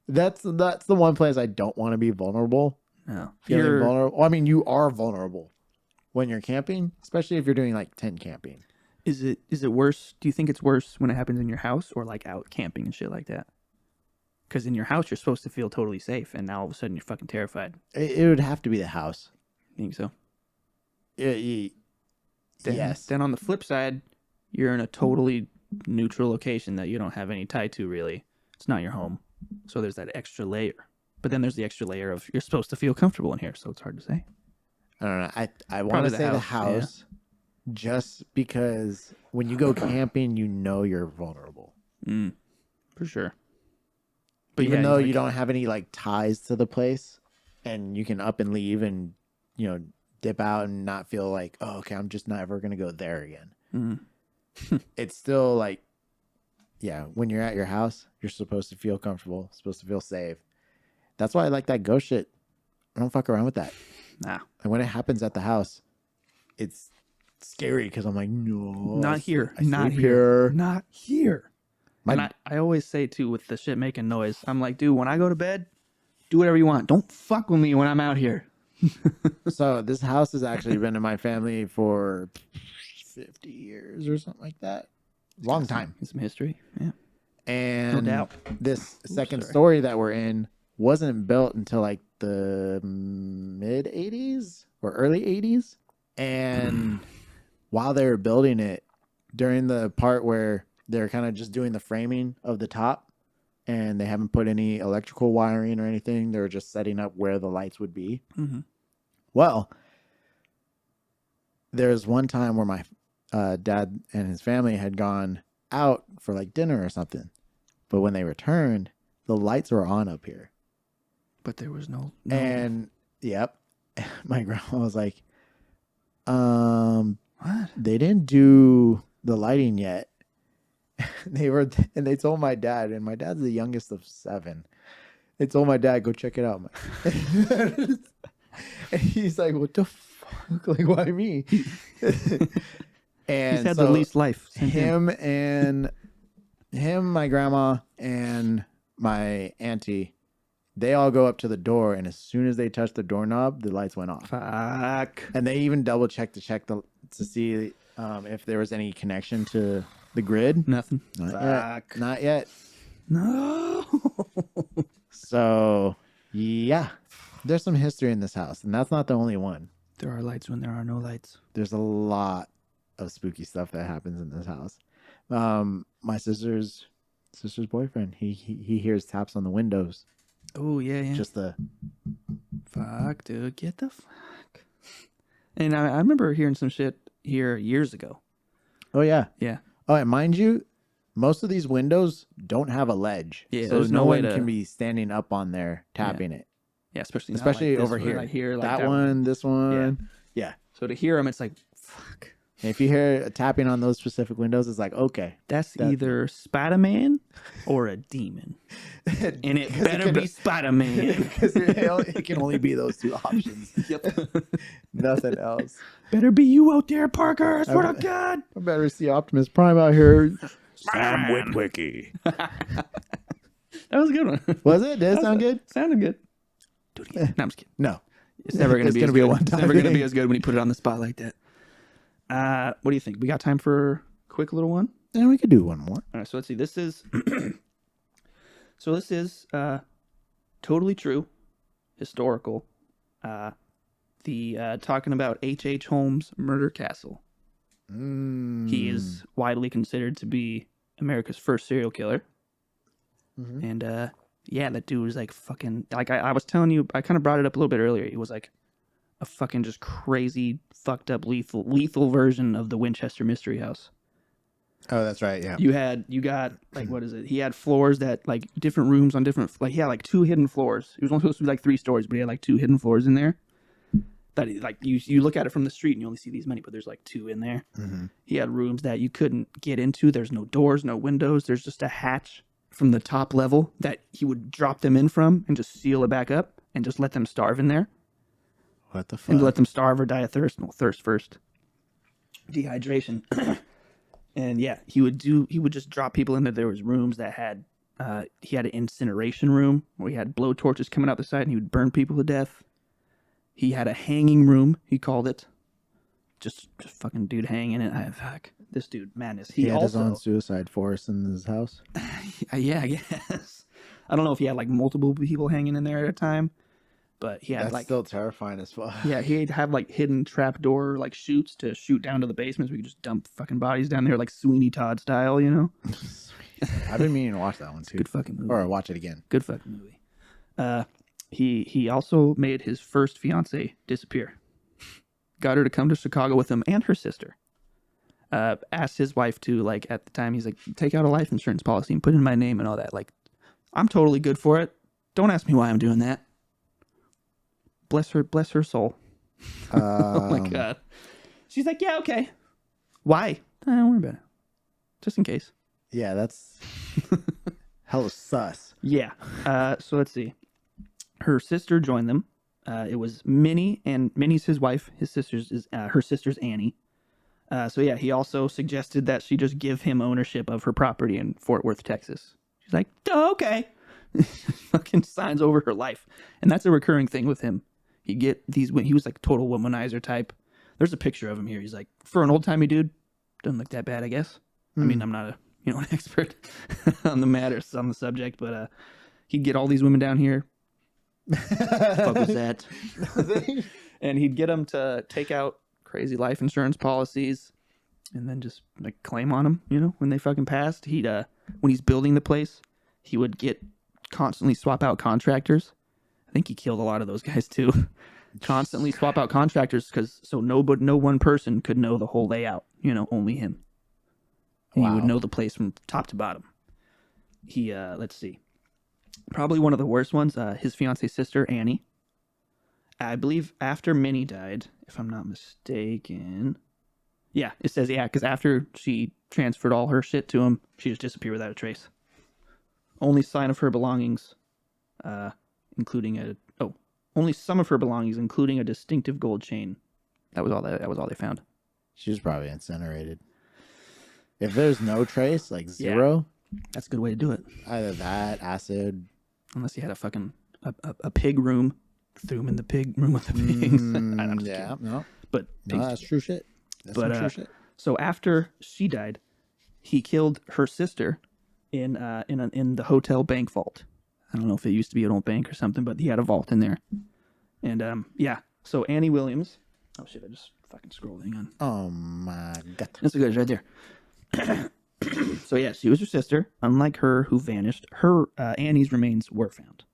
That's the one place I don't want to be vulnerable. No. Feeling vulnerable. Well, I mean, you are vulnerable when you're camping, especially if you're doing like tent camping. Is it worse? Do you think it's worse when it happens in your house or like out camping and shit like that? Because in your house, you're supposed to feel totally safe, and now all of a sudden you're fucking terrified. It would have to be the house. You think so? Yes. Then on the flip side, you're in a totally neutral location that you don't have any tie to, really. It's not your home. So there's that extra layer. But then there's the extra layer of you're supposed to feel comfortable in here, so it's hard to say. I don't know. I want to say the house just because when you go camping, you know you're vulnerable. For sure. But even though you don't have any like ties to the place and you can up and leave and, dip out and not feel like, oh, okay, I'm just not ever going to go there again. It's still like, yeah, when you're at your house, you're supposed to feel comfortable, supposed to feel safe. That's why I like that ghost shit. I don't fuck around with that. Nah. And when it happens at the house, it's scary because I'm like, no. Not here. Not here. Not here. And I always say, too, with the shit making noise, I'm like, dude, when I go to bed, do whatever you want. Don't fuck with me when I'm out here. So this house has actually been in my family for 50 years or something like that. Long time. Some history. Yeah. And no doubt. This second story that we're in wasn't built until like the mid 80s or early 80s. And while they were building it, during the part where they're kind of just doing the framing of the top and they haven't put any electrical wiring or anything, they're just setting up where the lights would be. Well, there's one time where my dad and his family had gone out for like dinner or something. But when they returned, the lights were on up here. But there was no. And, yep. My grandma was like, what? They didn't do the lighting yet. They told my dad, and my dad's the youngest of 7. They told my dad, go check it out. And he's like, what the fuck? Like, why me? And he's had the least life. Him, my grandma, and my auntie, they all go up to the door, and as soon as they touch the doorknob, the lights went off. Fuck. And they even double checked to see if there was any connection to the grid. Nothing. Not yet. No. So, yeah. There's some history in this house, and that's not the only one. There are lights when there are no lights. There's a lot of spooky stuff that happens in this house. My sister's boyfriend, he hears taps on the windows. Oh, yeah. Just the... Fuck, dude. Get the fuck. And I remember hearing some shit here years ago. Oh, yeah. Yeah. Oh, and mind you, most of these windows don't have a ledge. Yeah, so no one can be standing up on there tapping it. Yeah, especially like over here. I hear like that one, this one. Yeah. So to hear them, it's like, fuck. And if you hear tapping on those specific windows, it's like, okay. That's either Spider-Man or a demon. And it better be Spider-Man. Because it can only be those two options. Yep. Nothing else. Better be you out there, Parker. I swear to God. I better see Optimus Prime out here. Sam Witwicky. That was a good one. Was it? Did it sound good? Sounded good. Dude, no, I'm just kidding. No. It's never going to be, a one-time. It's never going to be as good when you put it on the spot like that. What do you think? We got time for a quick little one? Yeah, we could do one more. All right, so let's see. This is totally true, historical. Talking about H.H. Holmes' Murder Castle. He is widely considered to be America's first serial killer. And yeah, that dude was like fucking, like I was telling you, I kind of brought it up a little bit earlier. He was like a fucking just crazy, fucked up, lethal version of the Winchester Mystery House. Oh, that's right. Yeah. You got like, what is it? He had floors that like different rooms on different, like he had like 2 hidden floors. It was only supposed to be like 3 stories, but he had like 2 hidden floors in there. That like you look at it from the street and you only see these many, but there's like 2 in there. Mm-hmm. He had rooms that you couldn't get into. There's no doors, no windows. There's just a hatch from the top level that he would drop them in from and just seal it back up and just let them starve in there. What the fuck? And let them starve or die of thirst. No, thirst first. Dehydration. And yeah, he would just drop people into. There was rooms that had he had an incineration room where he had blow torches coming out the side and he would burn people to death. He had a hanging room, he called it. Just fucking dude hanging it. Fuck. This dude, madness. He had his own suicide forest in his house. Yeah, I guess. I don't know if he had like multiple people hanging in there at a time, but he had That's like still terrifying as fuck. yeah, he'd have like hidden trapdoor like chutes to shoot down to the basement so we could just dump fucking bodies down there like Sweeney Todd style, you know? I've been meaning to watch that one too. Good fucking movie. Or watch it again. Good fucking movie. He also made his first fiance disappear. Got her to come to Chicago with him and her sister. Asked his wife to, like, at the time, he's like, take out a life insurance policy and put in my name and all that. Like, I'm totally good for it. Don't ask me why I'm doing that. Bless her soul. Oh my God. She's like, yeah, okay. Why? Don't worry about it. Just in case. Yeah, that's hella sus. Yeah. So let's see. Her sister joined them. It was Minnie, and Minnie's his wife. His sister's is her sister's Annie. So yeah, he also suggested that she just give him ownership of her property in Fort Worth, Texas. She's like, oh, okay. Fucking signs over her life, and that's a recurring thing with him. He get these. He was like total womanizer type. There's a picture of him here. He's like, for an old timey dude, doesn't look that bad, I guess. I mean, I'm not an expert on the matters on the subject, but he'd get all these women down here. Fuck was that? And he'd get them to take out crazy life insurance policies and then just like claim on them, when they fucking passed. He'd when he's building the place, he would constantly swap out contractors. I think he killed a lot of those guys too. Constantly swap out contractors so no one person could know the whole layout, only him. And he would know the place from top to bottom. He let's see. Probably one of the worst ones, his fiance's sister, Annie. I believe after Minnie died, if I'm not mistaken. Yeah, it says, because after she transferred all her shit to him, she just disappeared without a trace. Only sign of her belongings, only some of her belongings, including a distinctive gold chain. That was all they found. She was probably incinerated. If there's no trace, like zero, that's a good way to do it. Either that, acid. Unless you had a fucking a pig room, threw him in the pig room with the pigs. No. But that's true shit. That's true shit. So after she died, he killed her sister in the hotel bank vault. I don't know if it used to be an old bank or something, but he had a vault in there. And so Annie Williams. Oh shit! I just fucking scrolled. Hang on. Oh my God. That's good. It's right there. So yeah, she was her sister. Unlike her, who vanished, Annie's remains were found.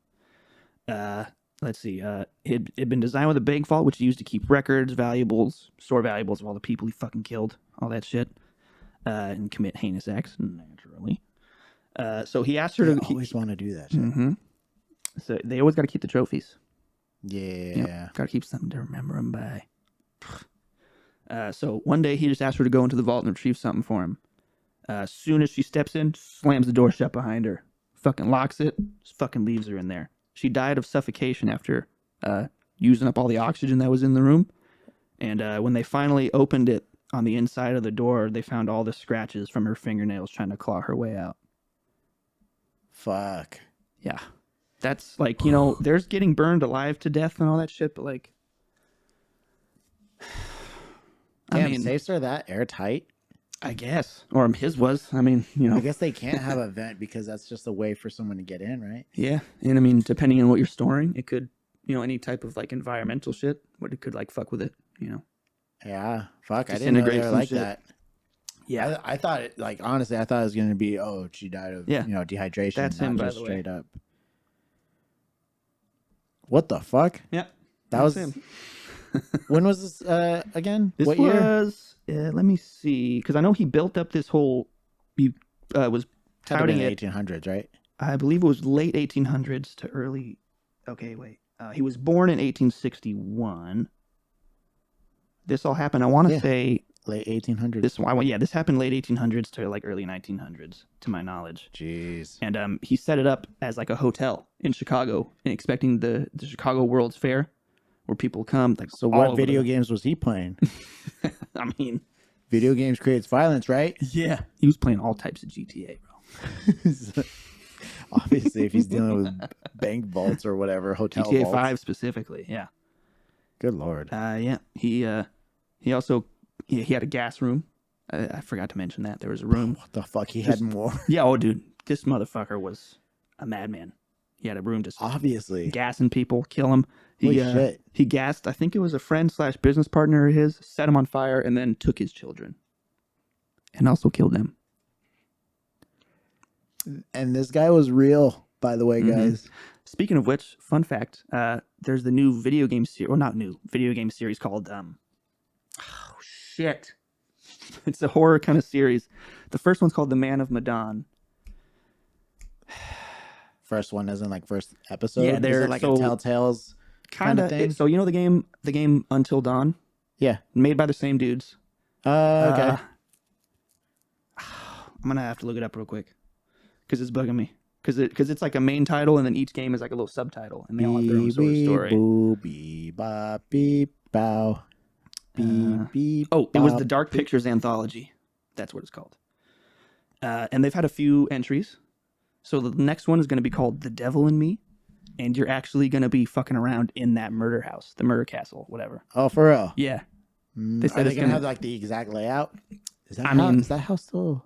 Let's see. It'd been designed with a bank vault, which he used to keep records, valuables, store valuables of all the people he fucking killed, all that shit, and commit heinous acts naturally. So he asked her to always want to do that shit. Mm-hmm. So they always got to keep the trophies. Yeah. Got to keep something to remember them by. So one day he just asked her to go into the vault and retrieve something for him. As soon as she steps in, slams the door shut behind her. Fucking locks it, just fucking leaves her in there. She died of suffocation after using up all the oxygen that was in the room. And when they finally opened it on the inside of the door, they found all the scratches from her fingernails trying to claw her way out. Fuck. Yeah. That's like, there's getting burned alive to death and all that shit, but like... Damn, safes are that airtight? I guess. Or his was. I guess they can't have a vent because that's just a way for someone to get in, right? Yeah. And depending on what you're storing, it could, any type of like environmental shit, but it could like fuck with it, Yeah. Fuck. I didn't know they were like shit. that. Yeah. I thought it, like, honestly, I thought it was going to be, she died of, dehydration. That's him, by the way. Straight up. What the fuck? Yeah. That was him. When was this again? This what year? Was, let me see, because I know he built up this whole he was Had to be in touting the it. 1800s, right? I believe it was late 1800s to early. Okay, wait. He was born in 1861. This all happened. I want to say late 1800s. this happened late 1800s to like early 1900s, to my knowledge. Jeez. And he set it up as like a hotel in Chicago, and expecting the Chicago World's Fair, where people come. Like, So what video games was he playing? I mean, video games creates violence, right? yeah, he was playing all types of GTA, bro. Obviously, if he's dealing with bank vaults or whatever, hotel GTA vaults. 5 specifically, yeah. Good Lord. Yeah. He also he had a gas room. I forgot to mention that there was a room. What the fuck? He had more. Yeah, oh dude, this motherfucker was a madman. He had a room just Obviously. gassing people, kill him. Holy shit. He gassed, I think it was a friend / business partner of his, set him on fire, and then took his children. And also killed them. And this guy was real, by the way, guys. Speaking of which, fun fact, there's the new video game series, well, not new, video game series called, oh shit. It's a horror kind of series. The first one's called The Man of Medan. First one isn't like first episode. Yeah, they're is it like a Telltale's kind of thing. So you know the game Until Dawn, Yeah. made by the same dudes. Okay. I'm gonna have to look it up real quick because it's bugging me. Because it's like a main title, and then each game is like a little subtitle, and they all have their own sort of story. Boo, beep, bop, beep, bow. Beep, beep, Oh, it was bop, the Dark beep. Pictures Anthology. That's what it's called. And they've had a few entries. So the next one is going to be called The Devil in Me, and you're actually going to be fucking around in that murder house, the murder castle, whatever. Oh, for real? Yeah. They said Are they it's gonna gonna- have like the exact layout? Is that I mean- is that house still?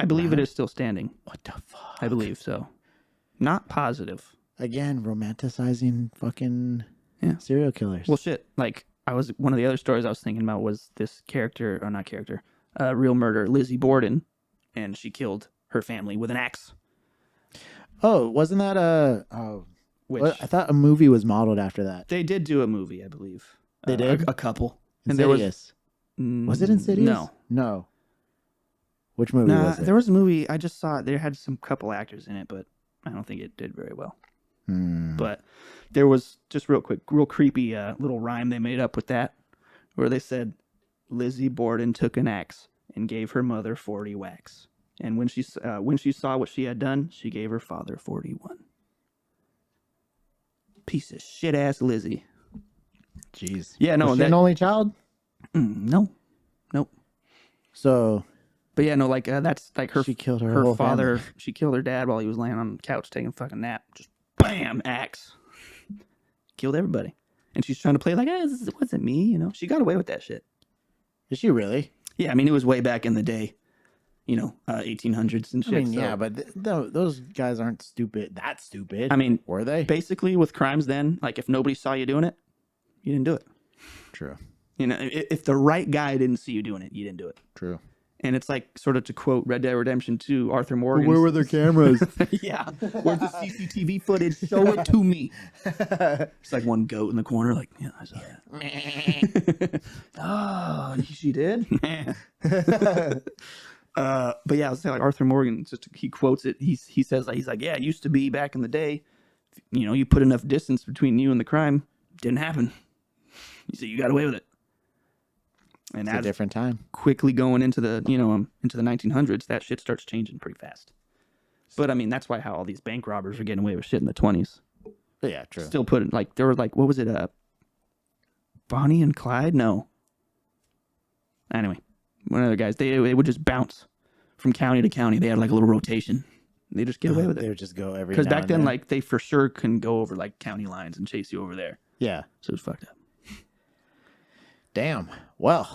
I believe it is still standing. What the fuck? I believe so. Not positive. Again, romanticizing fucking serial killers. Well, shit. Like, one of the other stories I was thinking about was this character, or not character, real murder, Lizzie Borden, and she killed her family with an axe. Oh, wasn't that Which I thought a movie was modeled after that. they did do a movie, I believe. They did? a couple. Insidious. And Was it Insidious? No. No. Which movie Nah, was it? there was a movie. I just saw it. There had some couple actors in it, but I don't think it did very well. But there was, just real quick, real creepy little rhyme they made up with that, where they said, Lizzie Borden took an axe and gave her mother 40 whacks. And when she saw what she had done, she gave her father 41. Piece of shit ass Lizzie. Jeez. Yeah, no, Was she an only child? No, nope. So But yeah, no, like that's like her. She killed her whole father. family. She killed her dad while he was laying on the couch taking a fucking nap. Just bam, axe. Killed everybody. And she's trying to play like, this wasn't me, you know. She got away with that shit. is she really? Yeah, I mean, it was way back in the day, 1800s and shit. I mean, so- yeah, but those guys aren't stupid. That stupid. I mean, were they? basically with crimes then, like if nobody saw you doing it, you didn't do it. True. If the right guy didn't see you doing it, you didn't do it. True. And it's like, sort of to quote Red Dead Redemption 2, Arthur Morgan. Where were their cameras? Yeah. Where's the CCTV footage? Show it to me. It's like one goat in the corner, like, yeah, I saw that. Oh, she did? But yeah, I was saying, like, Arthur Morgan, he quotes it. He says, he's like, yeah, it used to be back in the day, you put enough distance between you and the crime, didn't happen. He said, you got away with it. And It's a different time. quickly going into the into the 1900s, that shit starts changing pretty fast. But I mean, that's how all these bank robbers are getting away with shit in the 20s. But yeah, true. Still putting, like, there were like, what was it, Bonnie and Clyde? No. Anyway, one of the guys, they would just bounce from county to county. They had like a little rotation. They just get away with They it. would just go every. Because now back and then, like, they for sure couldn't go over like county lines and chase you over there. yeah. So it was fucked up. Damn. Well,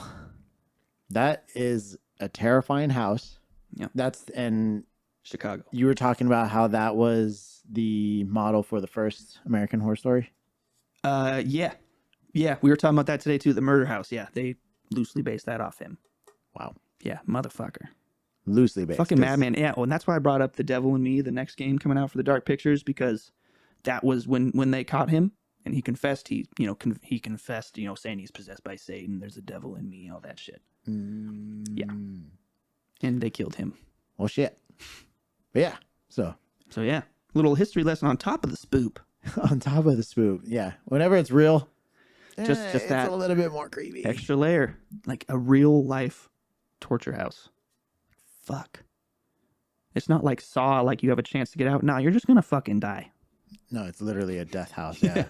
that is a terrifying house. Yeah. And Chicago. you were talking about how that was the model for the first American Horror Story. Yeah. Yeah, we were talking about that today too. The murder house. Yeah, they loosely based that off him. Wow. Yeah, motherfucker. Loosely based. Fucking 'cause- madman. Yeah, well, and that's why I brought up The Devil in Me, the next game coming out for the Dark Pictures, because that was when they caught him and he confessed. He confessed, saying he's possessed by Satan. There's a devil in me, all that shit. Yeah. And they killed him. Well, shit. But yeah. So yeah, little history lesson on top of the spoop. on top of the spook, yeah. Whenever it's real, Just it's that a little bit more creepy. extra layer, like a real life torture house. Fuck. It's not like Saw, like you have a chance to get out. No, you're just gonna fucking die. No, it's literally a death house. Yeah.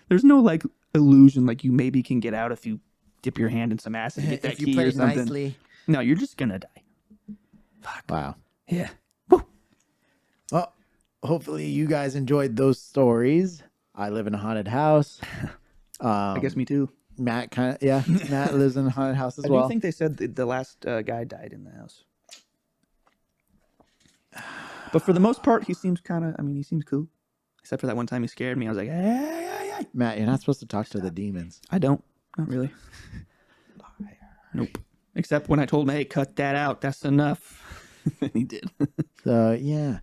There's no like illusion like you maybe can get out if you dip your hand in some acid and get that if you key play or something. nicely. No, you're just gonna die. Fuck. Wow. Yeah. Woo. Well, hopefully you guys enjoyed those stories. I live in a haunted house. I guess me too. Matt Matt lives in a haunted house as I well. do think they said the last guy died in the house. But for the most part, he seems he seems cool. Except for that one time he scared me. I was like, hey. Matt, you're not supposed to talk to the demons. I don't. Not really. Nope. Except when I told him, hey, cut that out. That's enough. And he did. So, yeah.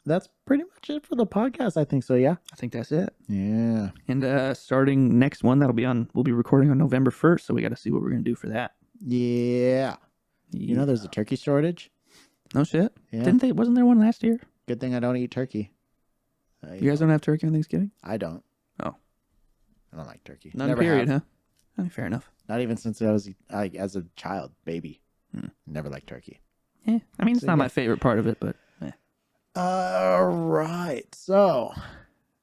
That's pretty much it for the podcast, I think so, yeah? I think that's it. Yeah. And starting next one, we'll be recording on November 1st, so we got to see what we're going to do for that. Yeah. You know there's a turkey shortage? No shit? Yeah. Wasn't there one last year? Good thing I don't eat turkey. You guys don't have turkey on Thanksgiving? I don't. Oh. I don't like turkey. None, Never period, have. huh? Fair enough. Not even since I was as a child, baby. Never liked turkey. Yeah. I mean, it's not my favorite part of it, but... All right. So,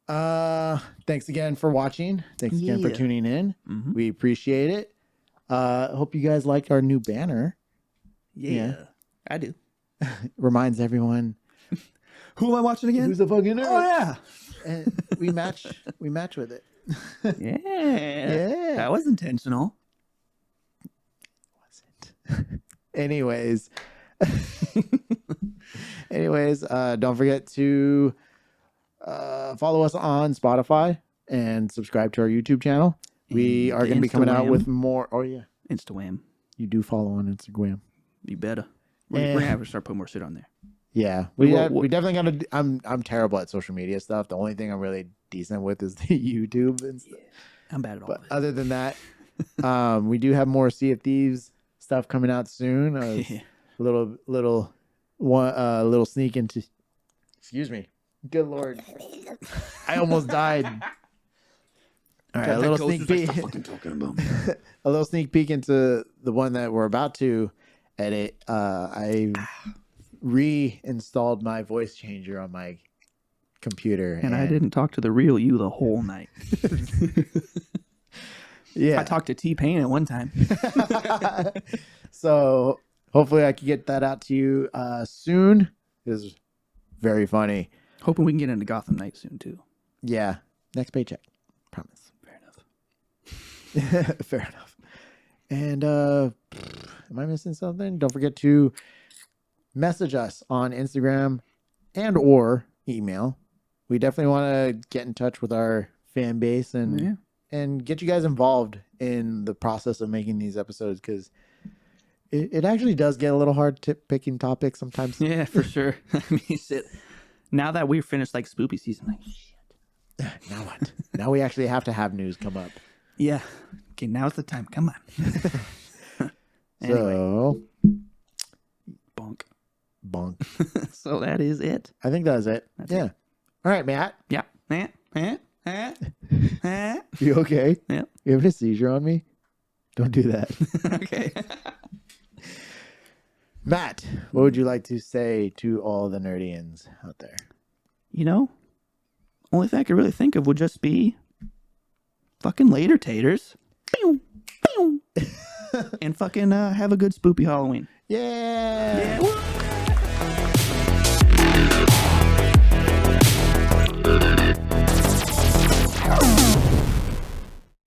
thanks again for watching. Thanks again for tuning in. Mm-hmm. We appreciate it. Hope you guys liked our new banner. Yeah. I do. Reminds everyone. Who am I watching again? Who's the fucking nerd? Oh, yeah. And we match with it. Yeah. Yeah. That was intentional. Wasn't. Anyways, don't forget to follow us on Spotify and subscribe to our YouTube channel. We are going to be coming out with more. Oh, yeah. Instagram. You do follow on Instagram. You better. We're going to have to start putting more shit on there. Yeah. We definitely got to. I'm terrible at social media stuff. The only thing I'm really decent with is the YouTube and stuff. Yeah, I'm bad at all But of it. other than that, we do have more Sea of Thieves stuff coming out soon. Little sneak into. Excuse me. Good Lord. I almost died. All right, a little sneak peek. A little sneak peek into the one that we're about to edit. I reinstalled my voice changer on my computer, and I didn't talk to the real you the whole night. Yeah, I talked to T-Pain at one time. So hopefully I can get that out to you soon. It was very funny. Hoping we can get into Gotham Knight soon too. Yeah, next paycheck, promise. Fair enough. Fair enough. And am I missing something? Don't forget to message us on Instagram and or email. We definitely want to get in touch with our fan base and get you guys involved in the process of making these episodes, because it actually does get a little hard picking topics sometimes. Yeah, for sure. I mean, now that we've finished like Spoopy season, like shit. Now what? Now we actually have to have news come up. Yeah. Okay, now's the time. Come on. Anyway. So bonk. So that is it. I think that's it. All right, Matt. Yeah. You okay? Yeah. You having a seizure on me? Don't do that. Okay. Matt, what would you like to say to all the nerdians out there? You know, only thing I could really think of would just be fucking later taters. And fucking have a good spoopy Halloween. Yeah.